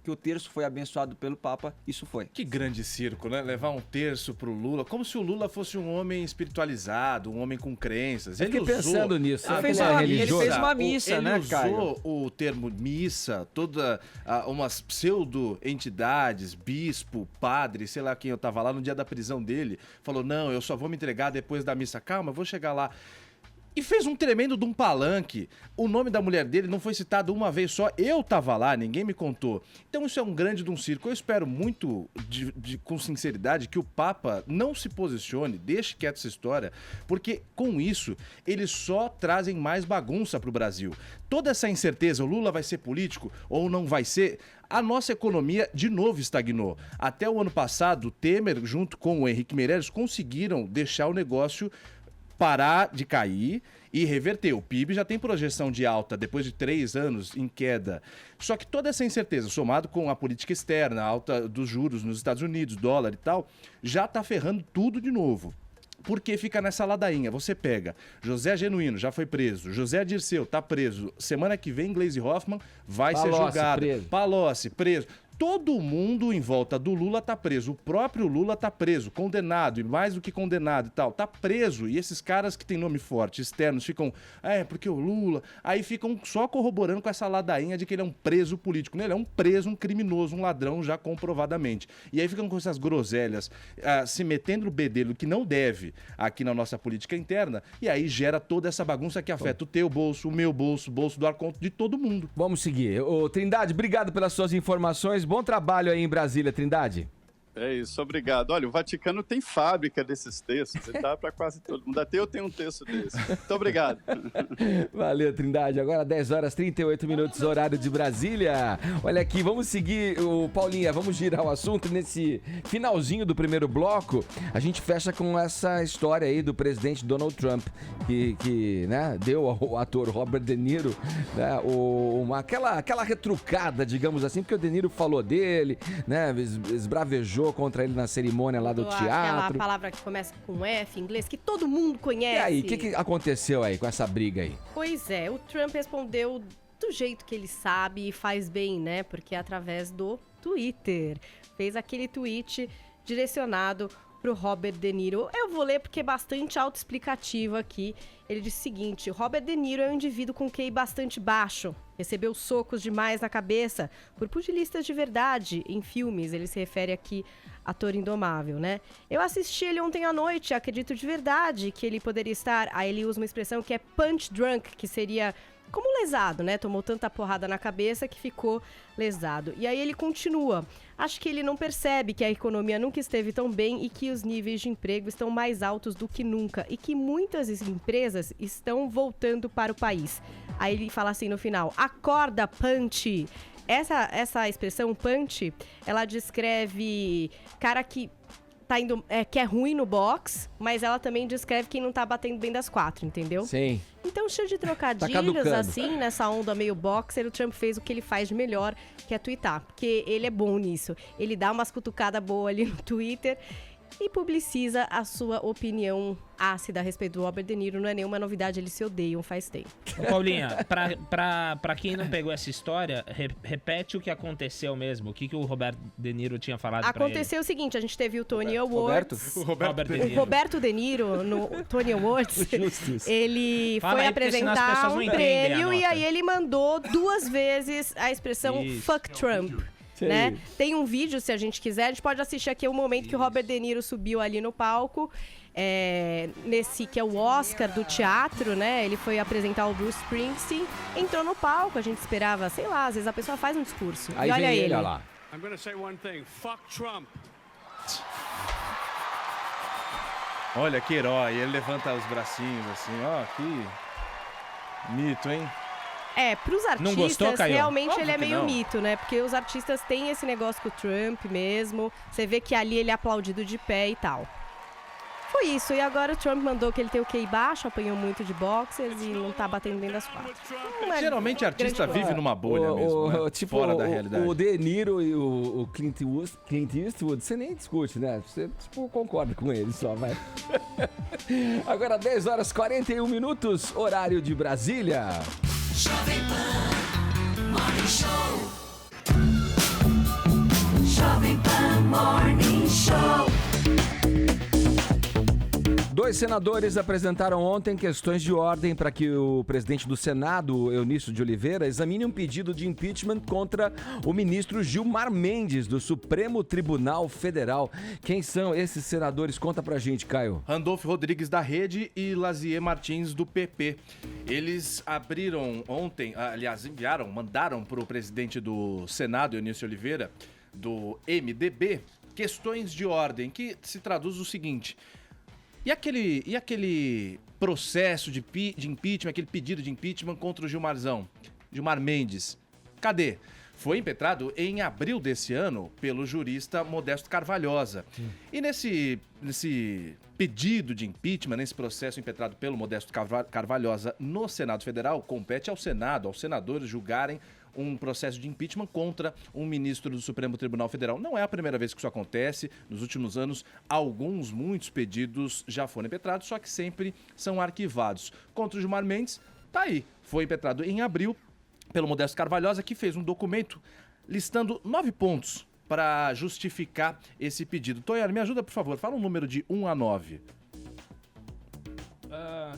o terço foi abençoado pelo Papa, isso foi. Que grande circo, né? Levar um terço pro Lula, como se o Lula fosse um homem espiritualizado, um homem com crenças. Eu fiquei pensando nisso. Ele fez uma missa, né, Caio? Ele usou o termo missa, toda umas pseudo-entidades, bispo, padre, sei lá quem eu tava lá no dia da prisão dele, falou, não, eu só vou me entregar depois da missa. Calma, eu vou chegar lá. E fez um tremendo de um palanque. O nome da mulher dele não foi citado uma vez só. Eu tava lá, ninguém me contou. Então isso é um grande de um circo. Eu espero muito, com sinceridade, que o Papa não se posicione, deixe quieta essa história, porque com isso eles só trazem mais bagunça pro Brasil. Toda essa incerteza, o Lula vai ser político ou não vai ser... A nossa economia, de novo, estagnou. Até o ano passado, o Temer, junto com o Henrique Meirelles, conseguiram deixar o negócio parar de cair e reverter. O PIB já tem projeção de alta depois de 3 anos em queda. Só que toda essa incerteza, somado com a política externa, a alta dos juros nos Estados Unidos, dólar e tal, já tá ferrando tudo de novo. Porque fica nessa ladainha. Você pega José Genuíno, já foi preso. José Dirceu, tá preso. Semana que vem, Gleisi Hoffmann vai ser julgado. Preso. Palocci, preso. Todo mundo em volta do Lula tá preso. O próprio Lula tá preso, condenado, e mais do que condenado e tal. Tá preso. E esses caras que têm nome forte, externos, ficam... porque o Lula... Aí ficam só corroborando com essa ladainha de que ele é um preso político. Ele é um preso, um criminoso, um ladrão, já comprovadamente. E aí ficam com essas groselhas, se metendo no bedelho que não deve aqui na nossa política interna. E aí gera toda essa bagunça que afeta o teu bolso, o meu bolso, o bolso do Arconto, de todo mundo. Vamos seguir. Ô, Trindade, obrigado pelas suas informações. Bom trabalho aí em Brasília, Trindade. É isso, obrigado. Olha, o Vaticano tem fábrica desses textos, e dá para quase todo mundo. Até eu tenho um texto desse. Muito obrigado. Valeu, Trindade. Agora 10 horas 38 minutos, horário de Brasília. Olha aqui, vamos seguir, Paulinha, vamos girar o assunto nesse finalzinho do primeiro bloco. A gente fecha com essa história aí do presidente Donald Trump, que né, deu ao ator Robert De Niro, né, aquela retrucada, digamos assim, porque o De Niro falou dele, né, esbravejou contra ele na cerimônia lá do teatro. Aquela palavra que começa com F em inglês, que todo mundo conhece. E aí, o que aconteceu aí com essa briga aí? Pois é, o Trump respondeu do jeito que ele sabe e faz bem, né? Porque é através do Twitter. Fez aquele tweet direcionado pro Robert De Niro. Eu vou ler porque é bastante autoexplicativo aqui. Ele disse o seguinte: Robert De Niro é um indivíduo com QI bastante baixo. Recebeu socos demais na cabeça por pugilistas de verdade em filmes. Ele se refere aqui a Ator Indomável, né? Eu assisti ele ontem à noite, acredito de verdade que ele poderia estar... Aí ele usa uma expressão que é punch drunk, que seria como lesado, né? Tomou tanta porrada na cabeça que ficou lesado. E aí ele continua: acho que ele não percebe que a economia nunca esteve tão bem e que os níveis de emprego estão mais altos do que nunca e que muitas empresas estão voltando para o país. Aí ele fala assim no final: acorda, punch! Essa expressão punch, ela descreve cara que tá indo, que é ruim no boxe, mas ela também descreve quem não tá batendo bem das 4, entendeu? Sim. Então, cheio de trocadilhos, assim, nessa onda meio boxer, o Trump fez o que ele faz de melhor, que é twittar. Porque ele é bom nisso. Ele dá umas cutucadas boas ali no Twitter e publiciza a sua opinião ácida a respeito do Robert De Niro. Não é nenhuma novidade, eles se odeiam faz tempo. Ô, Paulinha, pra quem não pegou essa história, repete o que aconteceu mesmo. O que o Robert De Niro tinha falado pra ele. Aconteceu o seguinte, a gente teve o Tony Awards. O Roberto De Niro. O Roberto De Niro, no Tony Awards, ele Fala foi aí, porque senão as apresentar pessoas um não entendem a prêmio e nota. aí ele mandou 2 vezes a expressão Isso. fuck Trump. Né? Tem um vídeo, se a gente quiser, a gente pode assistir aqui o momento que o Robert De Niro subiu ali no palco, nesse que é o Oscar do teatro, né? Ele foi apresentar o Bruce Springsteen, entrou no palco, a gente esperava, sei lá, às vezes a pessoa faz um discurso. Aí e olha vem ele. olha lá. I'm gonna say one thing. Fuck Trump. Olha que herói, ele levanta os bracinhos assim, ó, que mito, hein? Pros artistas, Não gostou, Caio? realmente Óbvio ele é que meio não. mito, né? Porque os artistas têm esse negócio com o Trump mesmo. Você vê que ali ele é aplaudido de pé e tal. Foi isso. E agora o Trump mandou que ele tem o QI baixo, apanhou muito de boxers e não tá batendo bem das 4. Geralmente artista grande vive numa bolha mesmo, né? Tipo, Fora da realidade. O De Niro e o Clint Eastwood, você nem discute, né? Você, tipo, concorda com ele só, vai. Agora 10 horas 41 minutos, horário de Brasília. Jovem Pan Morning Show. Jovem Pan Morning Show. 2 senadores apresentaram ontem questões de ordem para que o presidente do Senado, Eunício de Oliveira, examine um pedido de impeachment contra o ministro Gilmar Mendes, do Supremo Tribunal Federal. Quem são esses senadores? Conta pra gente, Caio. Randolfo Rodrigues da Rede e Lazier Martins do PP. Eles abriram ontem, aliás, mandaram para o presidente do Senado, Eunício Oliveira, do MDB, questões de ordem, que se traduz o seguinte: E aquele processo de impeachment, aquele pedido de impeachment contra o Gilmar Mendes? Cadê? foi impetrado em abril desse ano pelo jurista Modesto Carvalhosa. E nesse pedido de impeachment, nesse processo impetrado pelo Modesto Carvalhosa no Senado Federal, compete ao Senado, aos senadores julgarem um processo de impeachment contra um ministro do Supremo Tribunal Federal. Não é a primeira vez que isso acontece. Nos últimos anos, muitos pedidos já foram impetrados, só que sempre são arquivados. Contra o Gilmar Mendes, tá aí. Foi impetrado em abril pelo Modesto Carvalhosa, que fez um documento listando 9 pontos para justificar esse pedido. Tonhara, me ajuda, por favor. Fala um número de 1 a 9.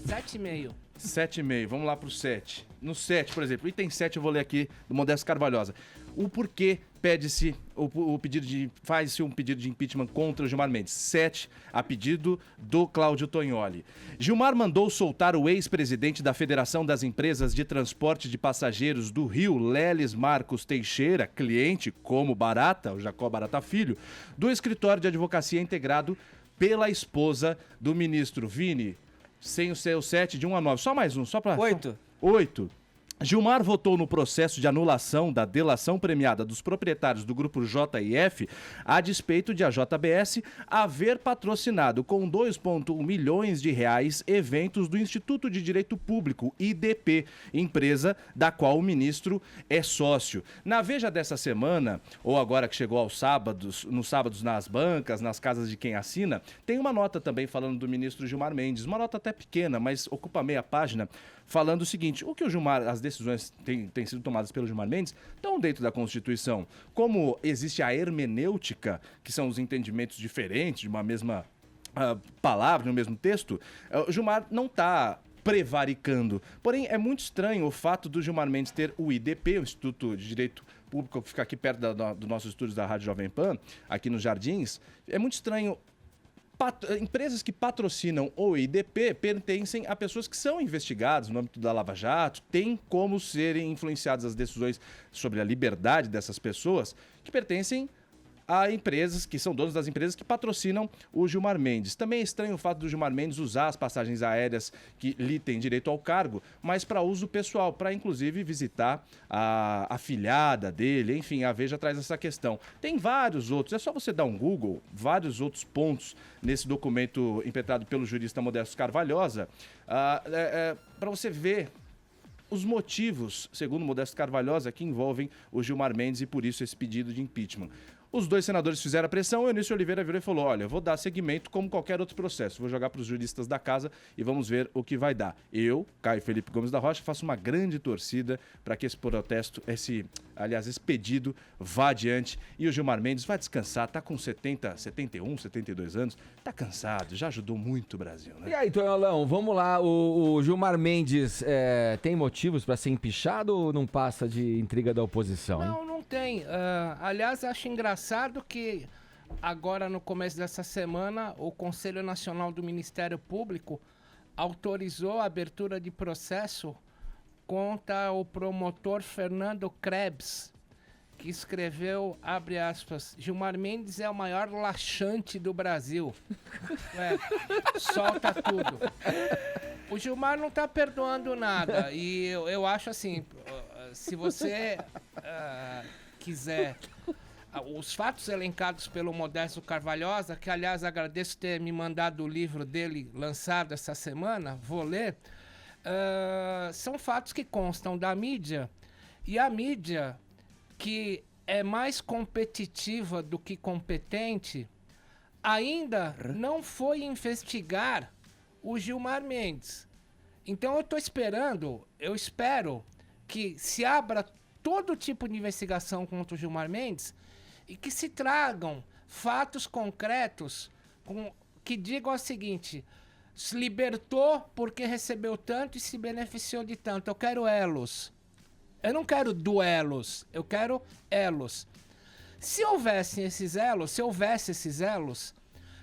7,5. 7,5. Vamos lá pro 7. No 7, por exemplo, item 7 eu vou ler aqui do Modesto Carvalhosa. O porquê pede-se faz-se um pedido de impeachment contra o Gilmar Mendes. 7, a pedido do Cláudio Tognoli. Gilmar mandou soltar o ex-presidente da Federação das Empresas de Transporte de Passageiros do Rio, Leles Marcos Teixeira, cliente como Barata, o Jacó Barata Filho, do escritório de advocacia integrado pela esposa do ministro. Vini, sem o seu 7, de 1 a 9. Só mais um, só para... 8. 8. Gilmar votou no processo de anulação da delação premiada dos proprietários do grupo JF, a despeito de a JBS haver patrocinado com 2,1 milhões de reais eventos do Instituto de Direito Público, IDP, empresa da qual o ministro é sócio. Na Veja dessa semana, ou agora que chegou aos sábados, nos sábados nas bancas, nas casas de quem assina, tem uma nota também falando do ministro Gilmar Mendes, uma nota até pequena, mas ocupa meia página, falando o seguinte: o que o Gilmar, as decisões têm sido tomadas pelo Gilmar Mendes estão dentro da Constituição. Como existe a hermenêutica, que são os entendimentos diferentes de uma mesma palavra, no mesmo texto, o Gilmar não está prevaricando. Porém, é muito estranho o fato do Gilmar Mendes ter o IDP, o Instituto de Direito Público, que fica aqui perto do nossos estúdios da Rádio Jovem Pan, aqui nos Jardins. É muito estranho. Empresas que patrocinam o IDP pertencem a pessoas que são investigadas no âmbito da Lava Jato, tem como serem influenciadas as decisões sobre a liberdade dessas pessoas que pertencem a empresas, que são donos das empresas que patrocinam o Gilmar Mendes. Também é estranho o fato do Gilmar Mendes usar as passagens aéreas que lhe têm direito ao cargo, mas para uso pessoal, para inclusive visitar a afilhada dele, enfim, a Veja traz essa questão. Tem vários outros, é só você dar um Google, vários outros pontos nesse documento impetrado pelo jurista Modesto Carvalhosa, para você ver os motivos, segundo Modesto Carvalhosa, que envolvem o Gilmar Mendes e por isso esse pedido de impeachment. Os dois senadores fizeram a pressão, o Eunício Oliveira virou e falou: olha, eu vou dar seguimento como qualquer outro processo, vou jogar para os juristas da casa e vamos ver o que vai dar. Eu, Caio Felipe Gomes da Rocha, faço uma grande torcida para que esse protesto, esse pedido vá adiante e o Gilmar Mendes vai descansar, tá com 71, 72 anos, tá cansado, já ajudou muito o Brasil, né? E aí, Tonholão, vamos lá, o Gilmar Mendes tem motivos para ser empichado ou não passa de intriga da oposição? Hein? Não tem. Aliás, acho engraçado que agora no começo dessa semana o Conselho Nacional do Ministério Público autorizou a abertura de processo contra o promotor Fernando Krebs, que escreveu, abre aspas, Gilmar Mendes é o maior laxante do Brasil. Solta tudo. O Gilmar não tá perdoando nada e eu acho assim, se você quiser os fatos elencados pelo Modesto Carvalhosa, que aliás agradeço ter me mandado o livro dele lançado essa semana, vou ler, são fatos que constam da mídia, e a mídia, que é mais competitiva do que competente, ainda não foi investigar o Gilmar Mendes. Então eu espero que se abra todo tipo de investigação contra o Gilmar Mendes e que se tragam fatos concretos que digam o seguinte: se libertou porque recebeu tanto e se beneficiou de tanto. Eu quero elos. Eu não quero duelos, eu quero elos. Se houvesse esses elos,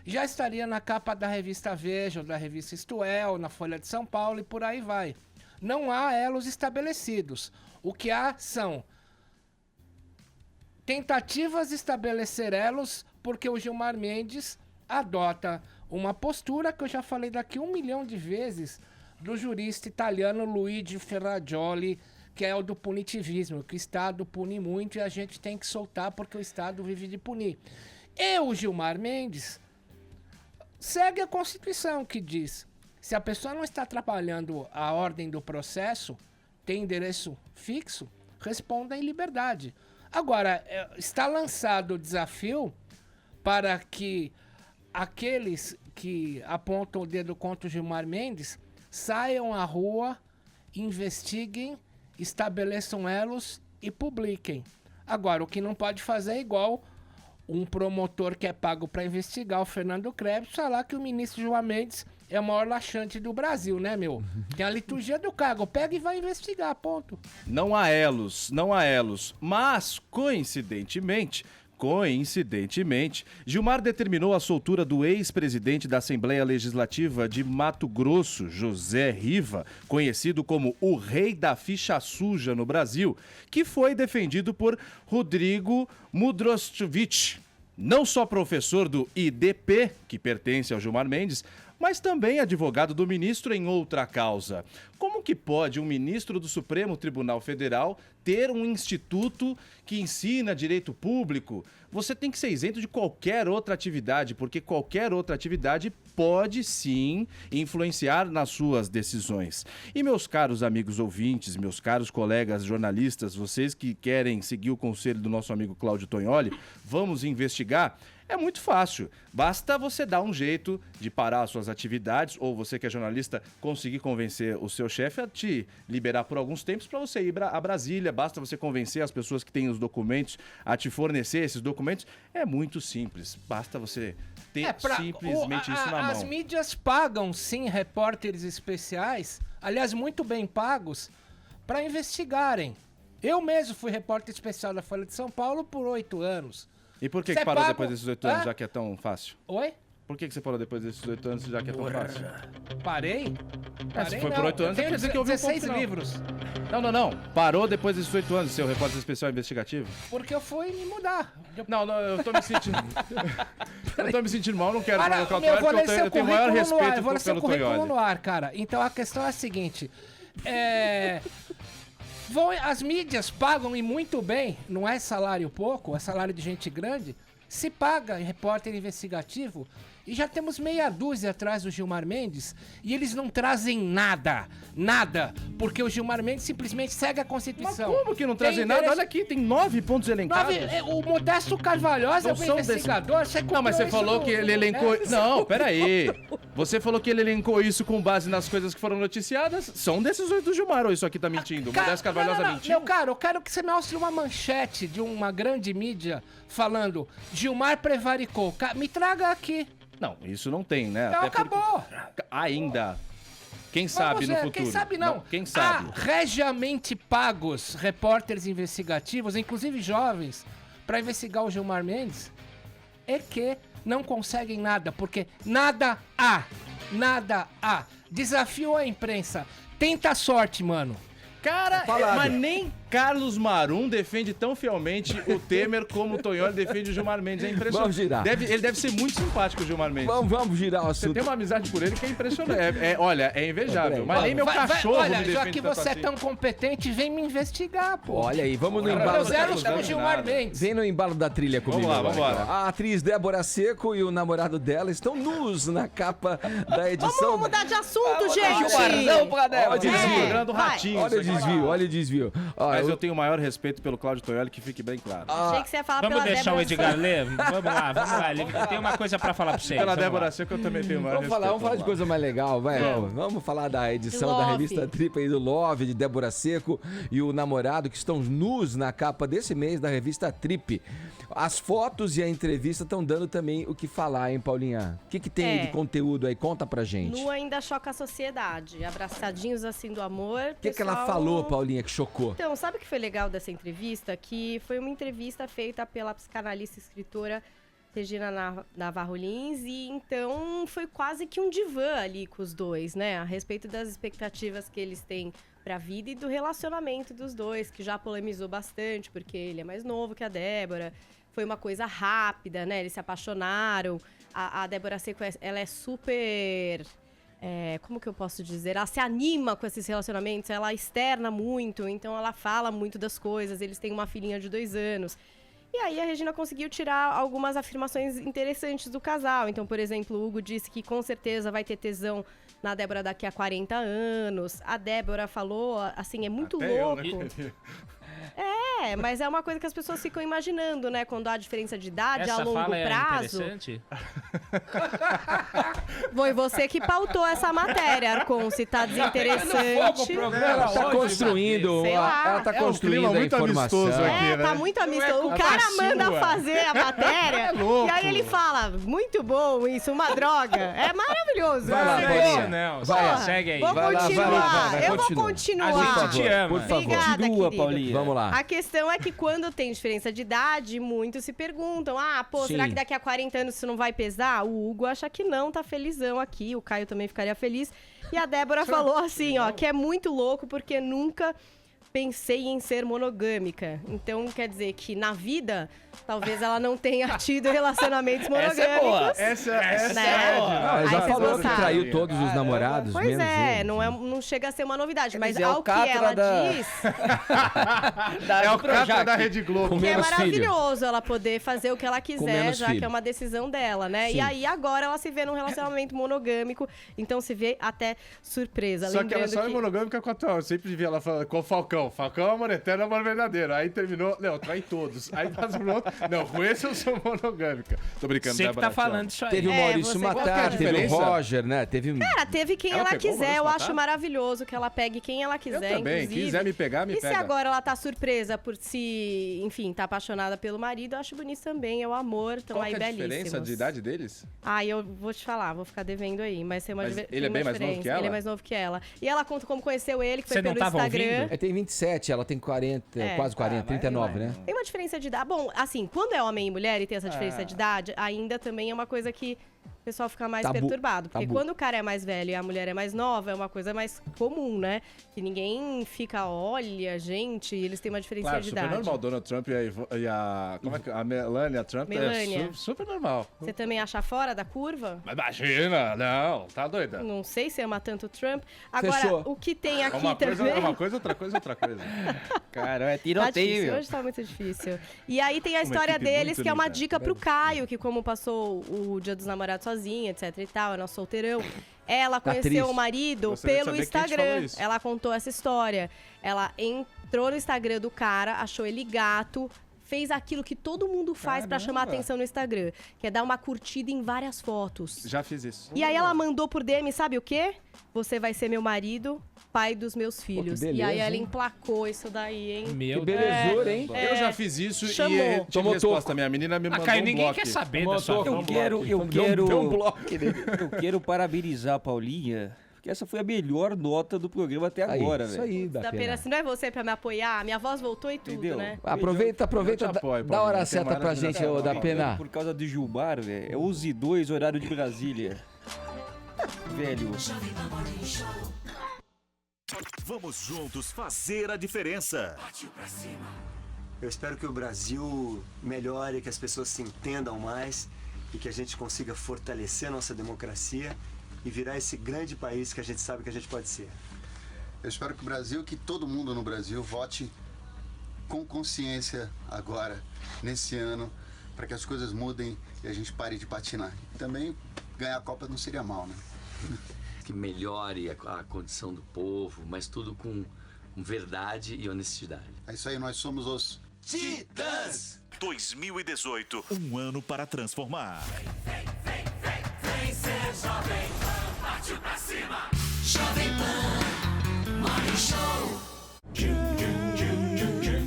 já estaria na capa da revista Veja, ou da revista Isto É, ou na Folha de São Paulo e por aí vai. Não há elos estabelecidos. O que há são tentativas de estabelecer elos, porque o Gilmar Mendes adota uma postura que eu já falei daqui 1 milhão de vezes, do jurista italiano Luigi Ferrajoli, que é o do punitivismo, que o Estado pune muito e a gente tem que soltar porque o Estado vive de punir. E o Gilmar Mendes segue a Constituição, que diz: se a pessoa não está atrapalhando a ordem do processo, tem endereço fixo, responda em liberdade. Agora, está lançado o desafio para que aqueles que apontam o dedo contra o Gilmar Mendes saiam à rua, investiguem, estabeleçam elos e publiquem. Agora, o que não pode fazer é igual um promotor que é pago para investigar, o Fernando Krebs, falar que o ministro Gilmar Mendes é o maior laxante do Brasil, né, meu? Tem a liturgia do cargo, pega e vai investigar, ponto. Não há elos, mas, coincidentemente, Gilmar determinou a soltura do ex-presidente da Assembleia Legislativa de Mato Grosso, José Riva, conhecido como o rei da ficha suja no Brasil, que foi defendido por Rodrigo Mudrostovich, não só professor do IDP, que pertence ao Gilmar Mendes, mas também advogado do ministro em outra causa. Como que pode um ministro do Supremo Tribunal Federal ter um instituto que ensina direito público? Você tem que ser isento de qualquer outra atividade, porque qualquer outra atividade pode sim influenciar nas suas decisões. E meus caros amigos ouvintes, meus caros colegas jornalistas, vocês que querem seguir o conselho do nosso amigo Cláudio Tognoli, vamos investigar? É muito fácil, basta você dar um jeito de parar as suas atividades, ou você que é jornalista conseguir convencer o seu chefe a te liberar por alguns tempos para você ir a Brasília, basta você convencer as pessoas que têm os documentos a te fornecer esses documentos, é muito simples, basta você ter simplesmente isso na mão. As mídias pagam sim repórteres especiais, aliás muito bem pagos, para investigarem. Eu mesmo fui repórter especial da Folha de São Paulo por 8 anos. E por que parou depois desses 8 anos, já que é tão fácil? Oi? Por que você parou depois desses 8 anos, já que é tão fácil? Parei? Se foi por 8 anos, quer dizer que eu vi 16 livros. Não. Parou depois desses 8 anos, seu repórter especial investigativo? Porque eu fui me mudar. Não, eu tô me sentindo... eu tô me sentindo mal, não quero colocar o eu vou ler porque seu eu tenho o maior currículo no ar, respeito eu vou ler seu pelo currículo Tognoli. no ar, cara. Então a questão é a seguinte. As mídias pagam e muito bem, não é salário pouco, é salário de gente grande. Se paga em repórter investigativo e já temos meia dúzia atrás do Gilmar Mendes e eles não trazem nada, porque o Gilmar Mendes simplesmente segue a Constituição. Mas como que não trazem nada? Olha aqui, tem 9 pontos elencados. O Modesto Carvalhosa é o investigador, Não, mas você falou que ele elencou... Não, peraí. Você falou que ele elencou isso com base nas coisas que foram noticiadas. São decisões do Gilmar, ou isso aqui tá mentindo? O Modesto Carvalhosa mentiu? Meu caro, eu quero que você mostre uma manchete de uma grande mídia falando Gilmar prevaricou. Me traga aqui. Não, isso não tem, né? Então acabou. Ainda. Quem sabe no futuro? Quem sabe não. Quem sabe? Há regiamente pagos repórteres investigativos, inclusive jovens, para investigar o Gilmar Mendes, e que não conseguem nada, porque nada há. Desafio à imprensa. Tenta a sorte, mano. Cara, mas nem Carlos Marum defende tão fielmente o Temer como o Tognoli defende o Gilmar Mendes. É impressionante. Vamos girar. Ele deve ser muito simpático, o Gilmar Mendes. Vamos girar o assunto. Você tem uma amizade por ele que é impressionante. Olha, é invejável. Mas nem meu cachorro olha, me defende já que você é assim. tão competente, vem me investigar, pô. Olha aí, vamos no embalo. Meu zero chama Gilmar Mendes. Vem no embalo da trilha comigo. Vamos lá. A atriz Débora Seco e o namorado dela estão nus na capa da edição. Vamos mudar de assunto, gente. Olha o desvio. Do ratinho. Olha o desvio. Mas eu tenho o maior respeito pelo Cláudio Tognoli, que fique bem claro. Achei que você ia falar Vamos pela deixar Débora o Edgar ler? Vamos lá. Ele tem uma coisa pra falar pra vocês. Pela Vamos Débora lá. Seco, eu também tenho o maior respeito. Vamos falar de coisa mais legal, vai. Vamos falar da edição da Love. revista Trip aí do Love, de Débora Seco e o namorado, que estão nus na capa desse mês da revista Trip. As fotos e a entrevista estão dando também o que falar, hein, Paulinha? O que tem de conteúdo aí? Conta pra gente. Nu ainda choca a sociedade. Abraçadinhos assim do amor. O que ela falou, Paulinha, que chocou? Então, sabe o que foi legal dessa entrevista? Que foi uma entrevista feita pela psicanalista e escritora Regina Navarro Lins, e então foi quase que um divã ali com os dois, né? A respeito das expectativas que eles têm pra vida e do relacionamento dos dois, que já polemizou bastante, porque ele é mais novo que a Débora. Foi uma coisa rápida, né? Eles se apaixonaram. A Débora Seco, ela é super como que eu posso dizer? Ela se anima com esses relacionamentos, ela externa muito, então ela fala muito das coisas. Eles têm uma filhinha de 2 anos. E aí a Regina conseguiu tirar algumas afirmações interessantes do casal. Então, por exemplo, o Hugo disse que com certeza vai ter tesão na Débora daqui a 40 anos. A Débora falou, assim, é muito louco. Mas é uma coisa que as pessoas ficam imaginando, né? Quando há diferença de idade, Essa a longo fala prazo. É interessante? Foi você que pautou essa matéria, Arcon. Se tá desinteressante. Ela tá construindo, Sei lá. ela tá É um construindo clima a muito informação. amistoso aqui. Tá muito amistoso. O culpa cara manda sua. fazer a matéria louco. e aí ele fala, muito bom isso, uma droga. É maravilhoso. Vai lá, né? Paulinha. Não, Vai, segue aí. Vou Vai lá, continuar. vai lá, vai, Eu continua. vou continuar. A gente te ama. Por favor. Obrigada, Continua, querido. Paulinha. Vamos lá. A questão é que quando tem diferença de idade, muitos se perguntam: será Sim. que daqui a 40 anos isso não vai pesar? O Hugo acha que não, tá felizão aqui. O Caio também ficaria feliz. E a Débora falou assim, que é muito louco porque nunca pensei em ser monogâmica. Então, quer dizer que na vida, talvez ela não tenha tido relacionamentos monogâmicos. Essa Né? é Não, ela Aí já vocês falou não que sabem. traiu todos os namorados, Pois menos é, ele. não chega a ser uma novidade, mas dizer, é o ao que Catra ela da- diz, É o Catra da Rede Globo. Com que é menos filho. maravilhoso ela poder fazer o que ela quiser, menos já filho. que é uma decisão dela, né? Sim. E aí agora ela se vê num relacionamento monogâmico, então se vê até surpresa. Só que ela Lembrando só é monogâmica com a atual. Eu sempre via ela falando com o Falcão. Falcão é amor eterno, amor verdadeiro. Aí terminou, não, trai todos. Aí passa pro outro, não, com esse eu sou monogâmica. Tô brincando, Você que Débora, tá falando isso aí. Teve o É, Maurício você- Qual que é a Matar, teve o diferença? Roger, né? Teve... Cara, teve quem Ela ela pegou o quiser. Eu Maurício acho Matar? maravilhoso que ela pegue quem ela Eu quiser, também. inclusive. Quiser me pegar, me E pega. se agora ela tá surpresa por se, enfim, tá apaixonada pelo marido, eu acho bonito também. É o amor, estão Qual aí que é a belíssimos. diferença de idade deles? Eu vou te falar, vou ficar devendo aí, mas tem uma Mas tem ele é uma bem mais novo diferença. que ela? Ele é mais novo que ela. E ela conta como conheceu ele, que foi Você não pelo tava Instagram. ouvindo? Tem 27, ela tem 40, É. quase 40, 39, né? Tem uma diferença de idade. Bom, assim, quando é homem e mulher e tem essa diferença de idade, ainda também é uma coisa que o pessoal fica mais Tabu. perturbado. Porque Tabu. quando o cara é mais velho e a mulher é mais nova, é uma coisa mais comum, né? Que ninguém fica, olha, gente, eles têm uma diferença Claro, de super idade. normal. Donald Trump e a como é que a Melania Trump Melania. é super normal. Você também acha fora da curva? Mas imagina, não, tá doida. Não sei se ama tanto o Trump. Agora, Fechou. o que tem aqui Uma coisa também... é uma coisa, outra coisa é outra coisa. Cara, é Tá difícil, tiroteio, meu. hoje tá muito difícil. E aí tem a Uma história equipe deles, muito que é uma unida. dica pro Caio, que como passou o Dia dos Namorados sozinho, etc e tal, é nosso solteirão. Ela conheceu triste. o marido Gostaria de pelo saber quem te falou Instagram. isso. Ela contou essa história. Ela entrou no Instagram do cara, achou ele gato, fez aquilo que todo mundo faz pra chamar Caramba. atenção no Instagram, que é dar uma curtida em várias fotos. Já fiz isso. E aí ela mandou por DM, sabe o quê? Você vai ser meu marido, pai dos meus filhos. beleza, e aí ela hein? emplacou isso daí, hein? Meu Que Deus. belezura, hein? Eu já fiz isso chamou. e tive Tomou resposta. toco. Minha menina me mandou Caio, um ninguém bloco. quer saber da Tomou sua toco. vida. Eu Deu um bloco. eu quero parabenizar a Paulinha, porque essa foi a melhor nota do programa até agora, Isso velho. aí, Da dá pena, pena. se não é você pra me apoiar, minha voz voltou e tudo, Entendeu? né? Aproveita, Eu te dá, apoio, dá a hora Paulinho, certa tem pra mais gente, nada, ô, da não. pena. Por causa de Gilmar, velho. É 11h02, horário de Brasília. Velho. Vamos juntos fazer a diferença. Eu espero que o Brasil melhore, que as pessoas se entendam mais e que a gente consiga fortalecer a nossa democracia e virar esse grande país que a gente sabe que a gente pode ser. Eu espero que o Brasil, que todo mundo no Brasil vote com consciência agora, nesse ano, para que as coisas mudem e a gente pare de patinar. Também ganhar a Copa não seria mal, né? Que melhore a condição do povo, mas tudo com verdade e honestidade. É isso aí, nós somos os Titãs 2018, um ano para transformar. Vem ser Jovem Pan, partiu pra cima. Jovem Pan Morning Show.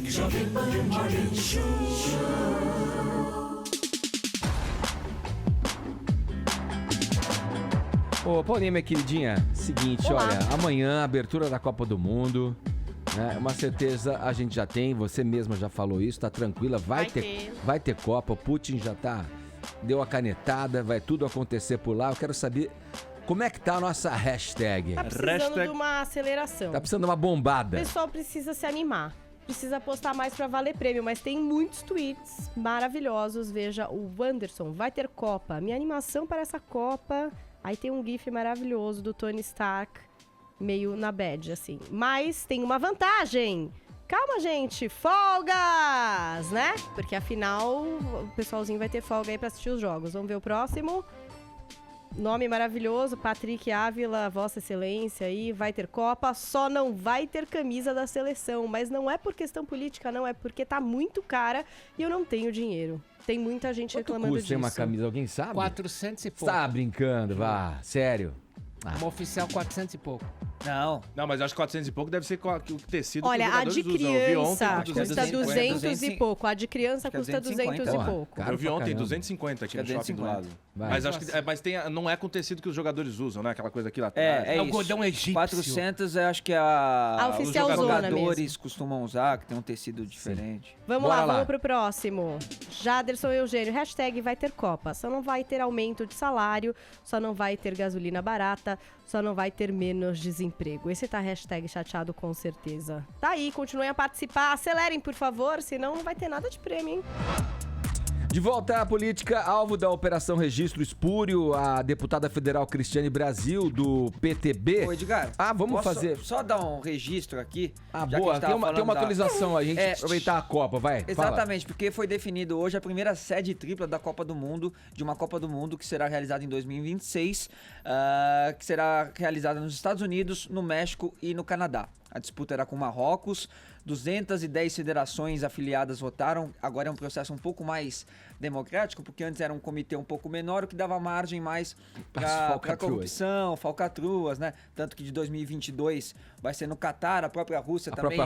Jovem Pan Morning Show. Ô, Paulinha, minha queridinha, seguinte, Olá. olha, amanhã, abertura da Copa do Mundo, né? Uma certeza a gente já tem, você mesma já falou isso, tá tranquila, vai ter Copa, o Putin já deu a canetada, vai tudo acontecer por lá. Eu quero saber como é que tá a nossa hashtag. Tá precisando de uma aceleração. Tá precisando de uma bombada. O pessoal precisa se animar. Precisa postar mais pra valer prêmio, mas tem muitos tweets maravilhosos. Veja, o Wanderson, vai ter Copa. Minha animação para essa Copa Aí tem um gif maravilhoso do Tony Stark, meio na bad, assim. Mas tem uma vantagem. Calma, gente, folgas, né? Porque afinal o pessoalzinho vai ter folga aí pra assistir os jogos. Vamos ver o próximo. Nome maravilhoso, Patrick Ávila, Vossa Excelência aí, vai ter Copa, só não vai ter camisa da seleção. Mas não é por questão política, não, é porque tá muito cara e eu não tenho dinheiro. Tem muita gente reclamando disso. Tem uma camisa, alguém sabe? 400 e pouco. Tá brincando, vá, sério. Uma oficial 400 e pouco. Não, mas eu acho que 400 e pouco deve ser o tecido Olha, que os a de jogadores usam. Eu vi ontem, criança acho que é custa 200 e pouco. A de criança custa 200 e pouco. Eu vi ontem 250 aqui no shopping do lado. Mas acho que não é com tecido que os jogadores usam, né? Aquela coisa aqui lá atrás. É algodão egípcio. 400 acho que A os oficial zona jogadores mesmo. costumam usar, que tem um tecido diferente. Vamos lá, vamos pro próximo. Jaderson Eugênio, hashtag vai ter Copa. Só não vai ter aumento de salário, só não vai ter gasolina barata, só não vai ter menos desemprego. Esse tá hashtag chateado com certeza. Tá aí, continuem a participar. Acelerem, por favor, senão não vai ter nada de prêmio, hein? De volta à política, alvo da Operação Registro Espúrio, a deputada federal Cristiane Brasil, do PTB. Ô, Edgar, vamos posso fazer. Só dar um registro aqui. Boa, tem uma atualização aí, a gente aproveitar a Copa, vai. Exatamente, fala. porque foi definido hoje a primeira sede tripla da Copa do Mundo, de uma Copa do Mundo que será realizada em 2026, que será realizada nos Estados Unidos, no México e no Canadá. A disputa era com Marrocos, 210 federações afiliadas votaram, agora é um processo um pouco mais democrático, porque antes era um comitê um pouco menor, o que dava margem mais para corrupção, falcatruas, né? Tanto que de 2022 vai ser no Catar, a própria Rússia também.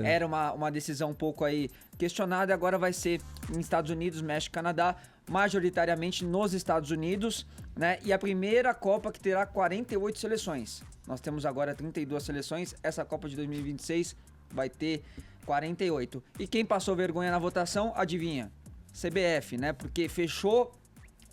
Era uma decisão um pouco aí questionada, e agora vai ser em Estados Unidos, México e Canadá, majoritariamente nos Estados Unidos, né? E a primeira Copa que terá 48 seleções. Nós temos agora 32 seleções, essa Copa de 2026 vai ter 48. E quem passou vergonha na votação, adivinha? CBF, né? Porque fechou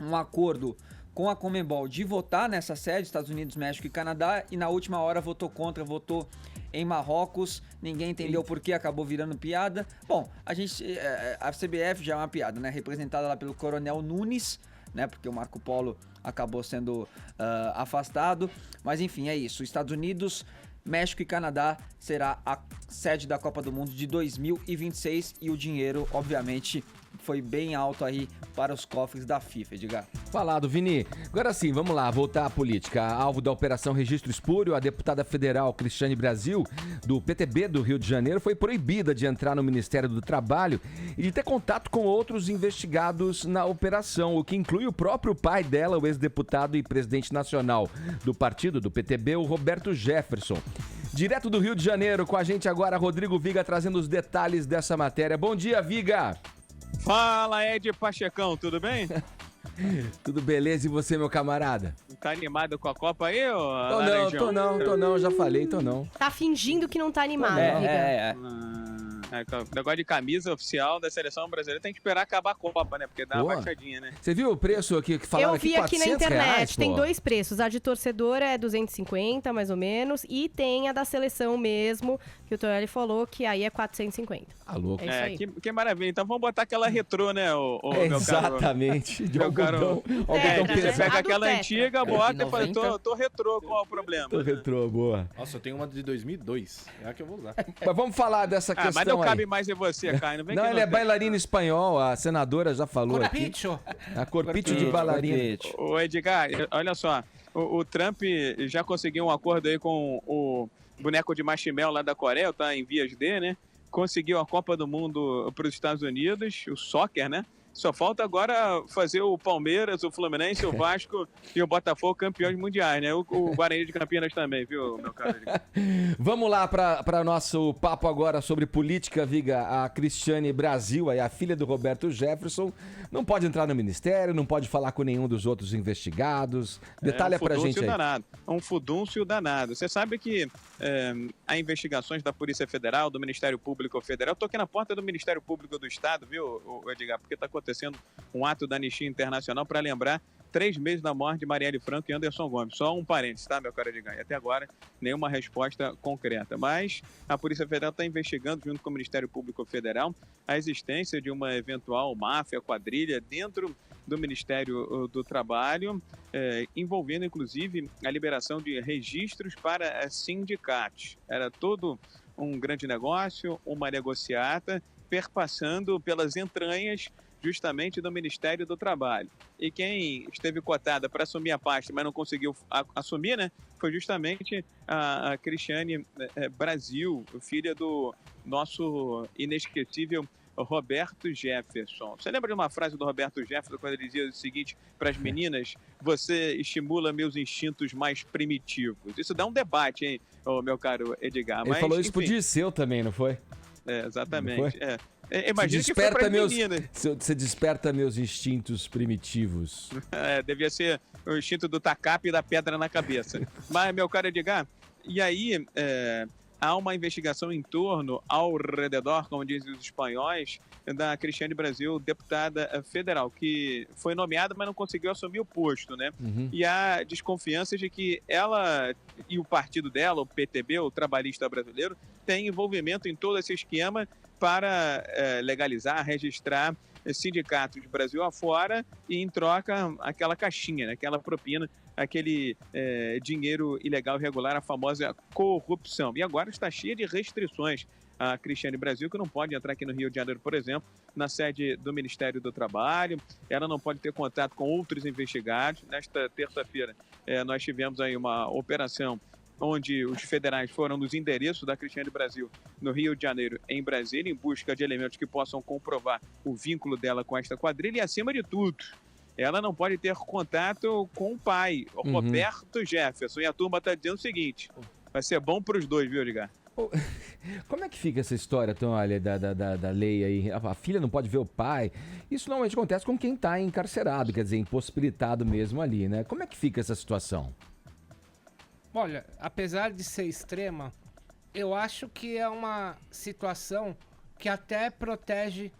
um acordo com a Conmebol de votar nessa sede, Estados Unidos, México e Canadá, e na última hora votou contra, votou em Marrocos, ninguém entendeu por que, acabou virando piada. Bom, a CBF já é uma piada, né? Representada lá pelo Coronel Nunes, né? Porque o Marco Polo acabou sendo afastado. Mas enfim, é isso. Estados Unidos, México e Canadá será a sede da Copa do Mundo de 2026 e o dinheiro, obviamente, foi bem alto aí para os cofres da FIFA, Edgar. Falado, Vini. Agora sim, vamos lá, voltar à política. Alvo da Operação Registro Espúrio, a deputada federal Cristiane Brasil, do PTB do Rio de Janeiro, foi proibida de entrar no Ministério do Trabalho e de ter contato com outros investigados na operação, o que inclui o próprio pai dela, o ex-deputado e presidente nacional do partido do PTB, o Roberto Jefferson. Direto do Rio de Janeiro, com a gente agora, Rodrigo Viga, trazendo os detalhes dessa matéria. Bom dia, Viga! Fala, Ed Pachecão, tudo bem? Tudo beleza, e você, meu camarada? Tá animado com a Copa aí, ô Tô não, já falei, tô não. Tá fingindo que não tá animado, Viga. O negócio de camisa oficial da seleção brasileira tem que esperar acabar a Copa, né? Porque dá uma baixadinha, né? Você viu o preço aqui que falaram aqui? Eu vi aqui na internet, reais, tem dois preços. A de torcedor é 250, mais ou menos, e tem a da seleção mesmo, que o Tonelli falou que aí é 450. Ah, louco. É isso aí. Que maravilha. Então vamos botar aquela retrô, né, exatamente, de algodão. Você pega aquela antiga, bota e fala, tô retrô, qual é o problema? Tô retrô, boa. Nossa, eu tenho uma de 2002, é a que eu vou usar. Mas vamos falar dessa questão mas não cabe aí. mais em você, Caio. Não, ele é bailarino espanhol, a senadora já falou Corpicho. aqui. A Corpicho de bailarina. Ô, Edgar, olha só, o Trump já conseguiu um acordo aí com o boneco de marshmallow lá da Coreia, tá em vias de, né? Conseguiu a Copa do Mundo para os Estados Unidos, o soccer, né? Só falta agora fazer o Palmeiras, o Fluminense, o Vasco e o Botafogo campeões mundiais, né? O Guarani de Campinas também, viu, meu caro? Vamos lá para nosso papo agora sobre política, Viga. A Cristiane Brasil, a filha do Roberto Jefferson, não pode entrar no ministério, não pode falar com nenhum dos outros investigados. Detalha pra gente aí. Um fudúncio danado. Você sabe que há investigações da Polícia Federal, do Ministério Público Federal. Eu tô aqui na porta do Ministério Público do Estado, viu, Edgar? Porque tá acontecendo um ato da Anistia Internacional para lembrar 3 meses da morte de Marielle Franco e Anderson Gomes. Só um parênteses, tá, meu caro Edgar? E até agora, nenhuma resposta concreta. Mas a Polícia Federal está investigando, junto com o Ministério Público Federal, a existência de uma eventual máfia, quadrilha, dentro do Ministério do Trabalho, envolvendo inclusive a liberação de registros para sindicatos. Era todo um grande negócio, uma negociata, perpassando pelas entranhas justamente do Ministério do Trabalho. E quem esteve cotada para assumir a pasta, mas não conseguiu assumir, né, foi justamente a Cristiane Brasil, filha do nosso inesquecível Roberto Jefferson. Você lembra de uma frase do Roberto Jefferson quando ele dizia o seguinte para as meninas: você estimula meus instintos mais primitivos? Isso dá um debate, hein, meu caro Edgar. Ele mas, falou isso pro enfim, Dirceu também, não foi? Exatamente. Não foi? Imagina que foi para as meninas. Você desperta meus instintos primitivos. Devia ser o instinto do tacape e da pedra na cabeça. Mas, meu caro Edgar, e aí há uma investigação em torno, ao redor, como dizem os espanhóis, da Cristiane Brasil, deputada federal, que foi nomeada, mas não conseguiu assumir o posto, né? Uhum. E há desconfianças de que ela e o partido dela, o PTB, o Trabalhista Brasileiro, têm envolvimento em todo esse esquema para legalizar, registrar sindicatos de Brasil afora e, em troca, aquela caixinha, né? Aquela propina, aquele dinheiro ilegal e irregular, a famosa corrupção. E agora está cheia de restrições. A Cristiane Brasil, que não pode entrar aqui no Rio de Janeiro, por exemplo, na sede do Ministério do Trabalho. Ela não pode ter contato com outros investigados. Nesta terça-feira, nós tivemos aí uma operação onde os federais foram nos endereços da Cristiane Brasil no Rio de Janeiro, em Brasília, em busca de elementos que possam comprovar o vínculo dela com esta quadrilha. E, acima de tudo, ela não pode ter contato com o pai, o Roberto Jefferson. E a turma está dizendo o seguinte: vai ser bom para os dois, viu, Edgar? Como é que fica essa história, então, olha, da lei aí? A filha não pode ver o pai. Isso normalmente acontece com quem está encarcerado, quer dizer, impossibilitado mesmo ali, né? Como é que fica essa situação? Olha, apesar de ser extrema, eu acho que é uma situação que até protege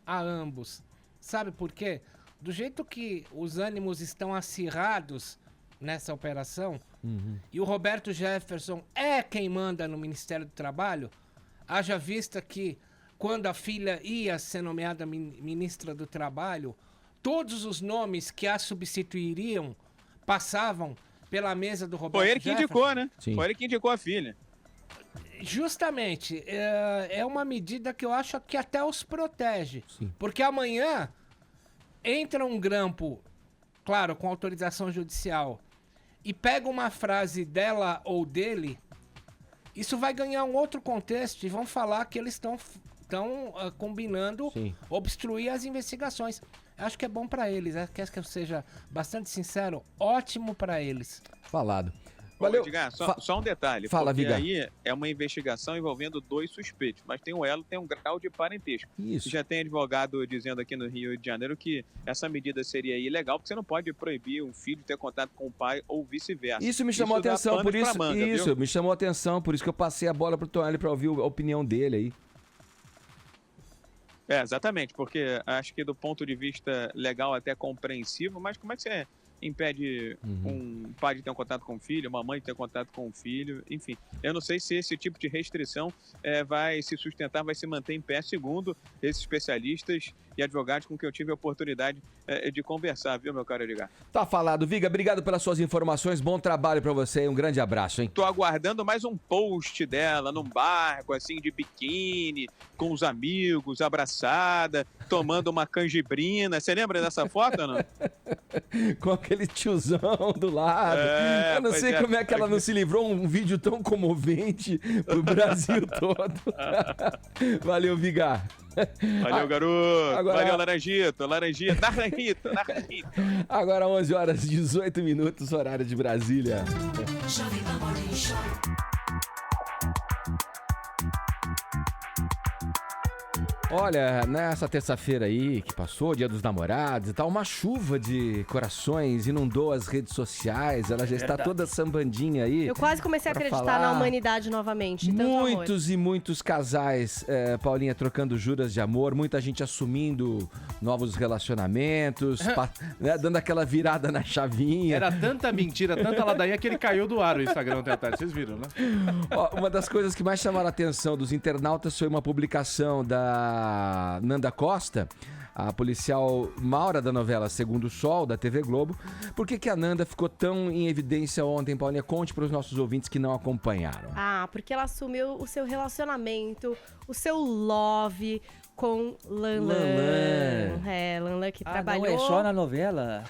a ambos. Sabe por quê? Do jeito que os ânimos estão acirrados nessa operação, e o Roberto Jefferson é quem manda no Ministério do Trabalho, haja vista que quando a filha ia ser nomeada ministra do Trabalho, todos os nomes que a substituiriam passavam pela mesa do Roberto Jefferson. Foi ele que indicou, né? Sim. Foi ele que indicou a filha. Justamente, é uma medida que eu acho que até os protege. Sim. Porque amanhã entra um grampo, claro, com autorização judicial, e pega uma frase dela ou dele, isso vai ganhar um outro contexto e vão falar que eles estão combinando obstruir as investigações. Acho que é bom pra eles, quer que eu seja bastante sincero, ótimo pra eles. Falado. Valeu. Edgar, só um detalhe. Fala, porque Viga. aí é uma investigação envolvendo 2 suspeitos, mas tem um grau de parentesco. Isso. Já tem advogado dizendo aqui no Rio de Janeiro que essa medida seria ilegal, porque você não pode proibir um filho de ter contato com o pai ou vice-versa. Isso me chamou a dá atenção, pano por isso, pra manga, viu? me chamou a atenção, por isso que eu passei a bola pro Tonelli pra ouvir a opinião dele aí. Exatamente, porque acho que do ponto de vista legal até compreensível, mas como é que você impede um pai de ter um contato com o filho, uma mãe de ter contato com o filho, enfim. Eu não sei se esse tipo de restrição vai se sustentar, vai se manter em pé, segundo esses especialistas e advogados com quem eu tive a oportunidade de conversar, viu, meu caro Edgar? Tá falado. Viga, obrigado pelas suas informações, bom trabalho pra você e um grande abraço, hein? Tô aguardando mais um post dela num barco, assim, de biquíni, com os amigos, abraçada, tomando uma canjibrina. Você lembra dessa foto ou não? Com aquele tiozão do lado. Eu não sei como é que ela não se livrou um vídeo tão comovente pro Brasil todo. Valeu, Viga. Valeu, garoto. Agora... Valeu, Laranjito. Naranjito. Agora 11 horas e 18 minutos, horário de Brasília. Olha, nessa terça-feira aí que passou, Dia dos Namorados e tal, uma chuva de corações inundou as redes sociais, ela já está toda sambandinha aí. Eu quase comecei a acreditar na humanidade novamente. Muitos e muitos casais, Paulinha, trocando juras de amor, muita gente assumindo novos relacionamentos, né, dando aquela virada na chavinha. Era tanta mentira, tanta ladainha que ele caiu do ar o Instagram ontem à tarde, vocês viram, né? Ó, uma das coisas que mais chamaram a atenção dos internautas foi uma publicação da da Nanda Costa, a policial Maura da novela Segundo o Sol, da TV Globo. Por que a Nanda ficou tão em evidência ontem, Paulinha? Conte para os nossos ouvintes que não acompanharam. Porque ela assumiu o seu relacionamento, o seu love com Lanlan. Lanlan que trabalhou... Não é só na novela?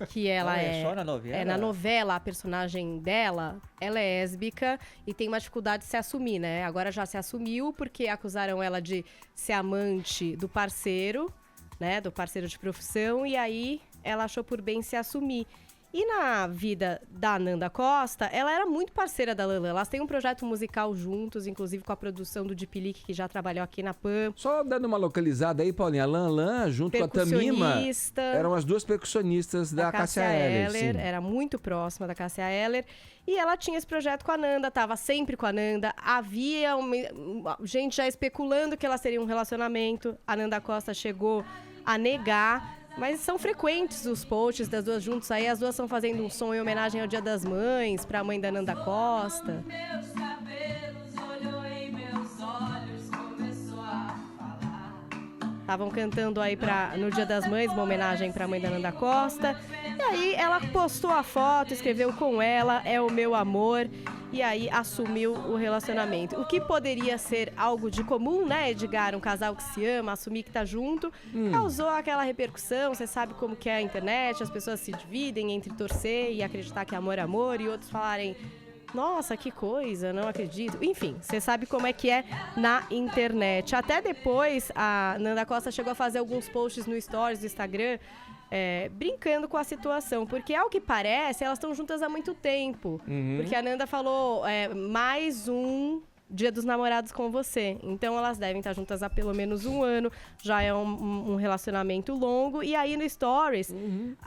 Que ela só na novela? Na novela, a personagem dela é lésbica e tem uma dificuldade de se assumir, né? Agora já se assumiu porque acusaram ela de ser amante do parceiro, né? Do parceiro de profissão, e aí ela achou por bem se assumir. E na vida da Nanda Costa, ela era muito parceira da Lanlan. Elas têm um projeto musical juntos, inclusive com a produção do Dipilique, que já trabalhou aqui na PAN. Só dando uma localizada aí, Paulinha, a Lanlan, junto com a Tamima, eram as duas percussionistas da Cássia Eller. Era muito próxima da Cássia Eller. E ela tinha esse projeto com a Nanda, tava sempre com a Nanda. Havia gente já especulando que elas teriam um relacionamento. A Nanda Costa chegou a negar. Mas são frequentes os posts das duas juntas aí. As duas estão fazendo um som em homenagem ao Dia das Mães, pra mãe da Nanda Costa. Estavam cantando aí no Dia das Mães, uma homenagem pra mãe da Nanda Costa. E aí ela postou a foto, escreveu com ela, é o meu amor. E aí assumiu o relacionamento. O que poderia ser algo de comum, né, Edgar? Um casal que se ama, assumir que tá junto. Causou aquela repercussão, você sabe como que é a internet, as pessoas se dividem entre torcer e acreditar que amor é amor, e outros falarem, nossa, que coisa, não acredito. Enfim, você sabe como é que é na internet. Até depois, a Nanda Costa chegou a fazer alguns posts no Stories do Instagram, brincando com a situação, porque ao que parece, elas estão juntas há muito tempo. Porque a Nanda falou, mais um Dia dos Namorados com você. Então elas devem estar juntas há pelo menos um ano, já é um relacionamento longo. E aí no Stories,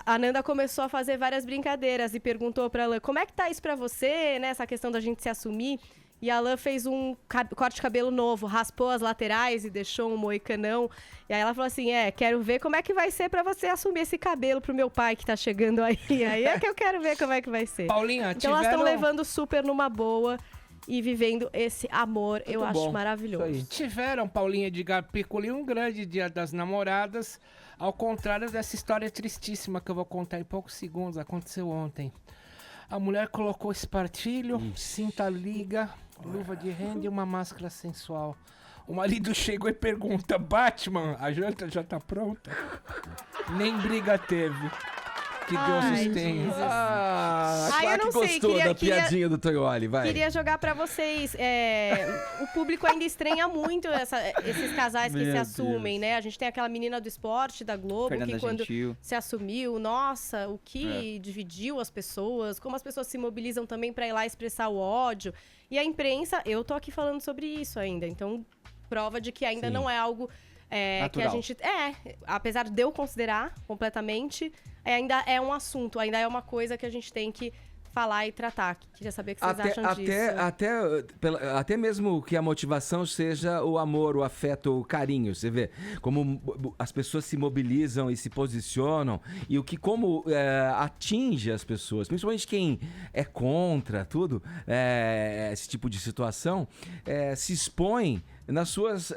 a Nanda começou a fazer várias brincadeiras e perguntou pra ela, como é que tá isso pra você, né, essa questão da gente se assumir? E a Lan fez um corte de cabelo novo, raspou as laterais e deixou um moicanão. E aí ela falou assim, quero ver como é que vai ser pra você assumir esse cabelo pro meu pai que tá chegando aí. Aí é que eu quero ver como é que vai ser. Paulinha, então elas estão levando super numa boa e vivendo esse amor, eu acho maravilhoso. Tiveram, Paulinha, Edgar Piccoli, um grande Dia das Namoradas, ao contrário dessa história tristíssima que eu vou contar em poucos segundos, aconteceu ontem. A mulher colocou espartilho, cinta-liga, luva de renda e uma máscara sensual. O marido chegou e pergunta, Batman, a janta já tá pronta? Nem briga teve. Que Deus os tenha. Claro que gostou da piadinha do Toioli, vai. Queria jogar pra vocês. O público ainda estranha muito esses casais que se assumem, né? A gente tem aquela menina do esporte da Globo, Fernanda que quando Gentil. se assumiu, nossa, o que dividiu as pessoas, como as pessoas se mobilizam também pra ir lá expressar o ódio. E a imprensa, eu tô aqui falando sobre isso ainda, então prova de que ainda não é algo que a gente... apesar de eu considerar completamente, ainda é um assunto, ainda é uma coisa que a gente tem que falar e tratar. Queria saber o que vocês acham disso. Até mesmo que a motivação seja o amor, o afeto, o carinho. Você vê como as pessoas se mobilizam e se posicionam e como atinge as pessoas, principalmente quem é contra tudo, esse tipo de situação, se expõe nas suas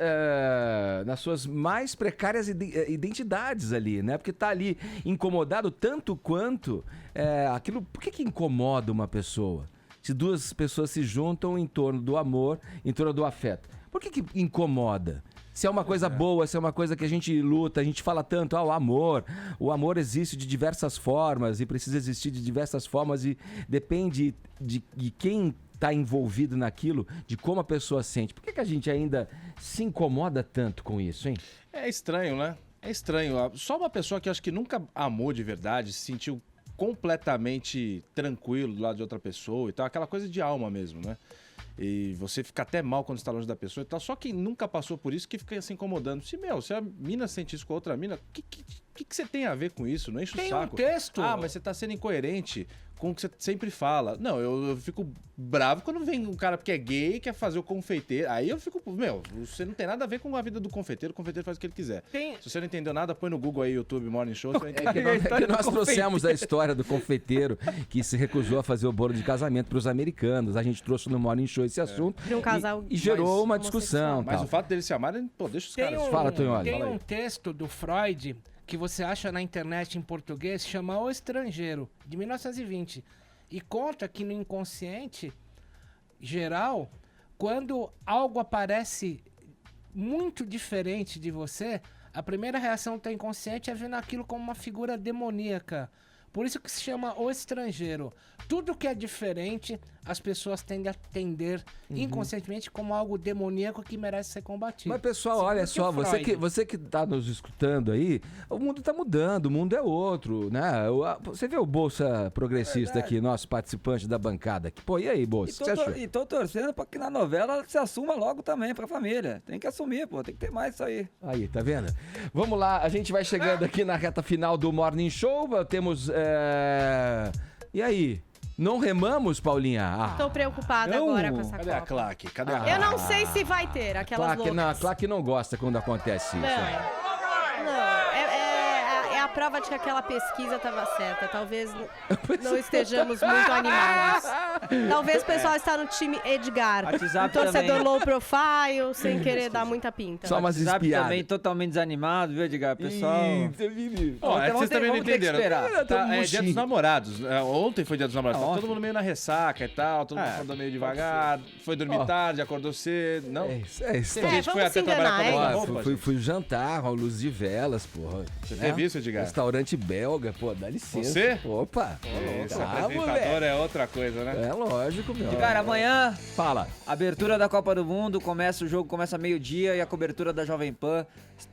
mais precárias identidades ali, né? Porque tá ali incomodado tanto quanto aquilo... Por que incomoda uma pessoa? Se duas pessoas se juntam em torno do amor, em torno do afeto. Por que incomoda? Se é uma coisa boa, se é uma coisa que a gente luta, a gente fala tanto, o amor existe de diversas formas e precisa existir de diversas formas e depende de quem está envolvido naquilo, de como a pessoa sente. Por que a gente ainda se incomoda tanto com isso, hein? É estranho, né? É estranho. Só uma pessoa que acho que nunca amou de verdade, se sentiu completamente tranquilo do lado de outra pessoa e tal, aquela coisa de alma mesmo, né? E você fica até mal quando está longe da pessoa e tal. Só quem nunca passou por isso que fica se incomodando. Se a mina sente isso com a outra mina, o que você tem a ver com isso? Não enche o saco. Tem um texto. Mas você está sendo incoerente. com o que você sempre fala. Não, eu fico bravo quando vem um cara que é gay e quer fazer o confeiteiro. Aí eu fico, você não tem nada a ver com a vida do confeiteiro. O confeiteiro faz o que ele quiser. Se você não entendeu nada, põe no Google aí, YouTube, Morning Show, você vai entender. Que nós trouxemos a história do confeiteiro que se recusou a fazer o bolo de casamento para os americanos. A gente trouxe no Morning Show esse assunto De um casal e gerou uma discussão. Mas tal. o fato deles se amarem, pô, deixa os caras. Fala, Tonholi. Tem um texto do Freud que você acha na internet em português, chama O Estrangeiro, de 1920. E conta que no inconsciente geral, quando algo aparece muito diferente de você, a primeira reação do teu inconsciente é ver aquilo como uma figura demoníaca. Por isso que se chama O Estrangeiro. Tudo que é diferente, as pessoas tendem a entender inconscientemente como algo demoníaco que merece ser combatido. Mas, pessoal, olha só, você que tá nos escutando aí, o mundo tá mudando, o mundo é outro, né? Você vê o Bolsa Progressista aqui, nosso participante da bancada aqui. Pô, e aí, Bolsa, o que você achou? E tô torcendo pra que na novela se assuma logo também pra família. Tem que assumir, pô, tem que ter mais isso aí. Aí, tá vendo? Vamos lá, a gente vai chegando aqui na reta final do Morning Show, temos... E aí? Não remamos, Paulinha? Tô preocupada agora com essa Cadê a Copa. claque? Cadê a Eu não sei se vai ter aquelas Claque, não, a loucas. Claque não gosta quando acontece isso. É a prova de que aquela pesquisa estava certa. Talvez não estejamos muito animados. Talvez o pessoal está no time Edgar. WhatsApp Torcedor também. low profile, sem querer dar muita pinta. Só umas WhatsApp espiadas. também totalmente desanimado, viu, Edgar? Pessoal... Ó, é que vocês também não entenderam. esperar. Tá, é dia dos namorados. Ontem foi dia dos namorados. Tá Ontem. todo mundo meio na ressaca e tal, todo mundo acordou meio devagar, foi dormir tarde, acordou cedo. Não? É isso. Tem gente que foi até trabalhar com a roupa. Fui jantar com a luz de velas, porra. Você teve isso, Edgar? Restaurante belga, pô, dá licença. Você? Opa. Esse apresentador é outra coisa, né? É lógico, meu. Cara, amanhã, Fala. abertura da Copa do Mundo, o jogo começa meio-dia e a cobertura da Jovem Pan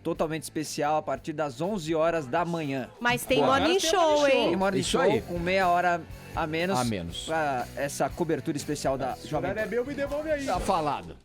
totalmente especial a partir das 11 horas da manhã. Mas tem Boa. Morning Show, Tem hein? Morning Isso Show aí. com meia hora a menos. A menos. Pra essa cobertura especial da Jovem Pan. É meu, me devolve aí. Tá falado.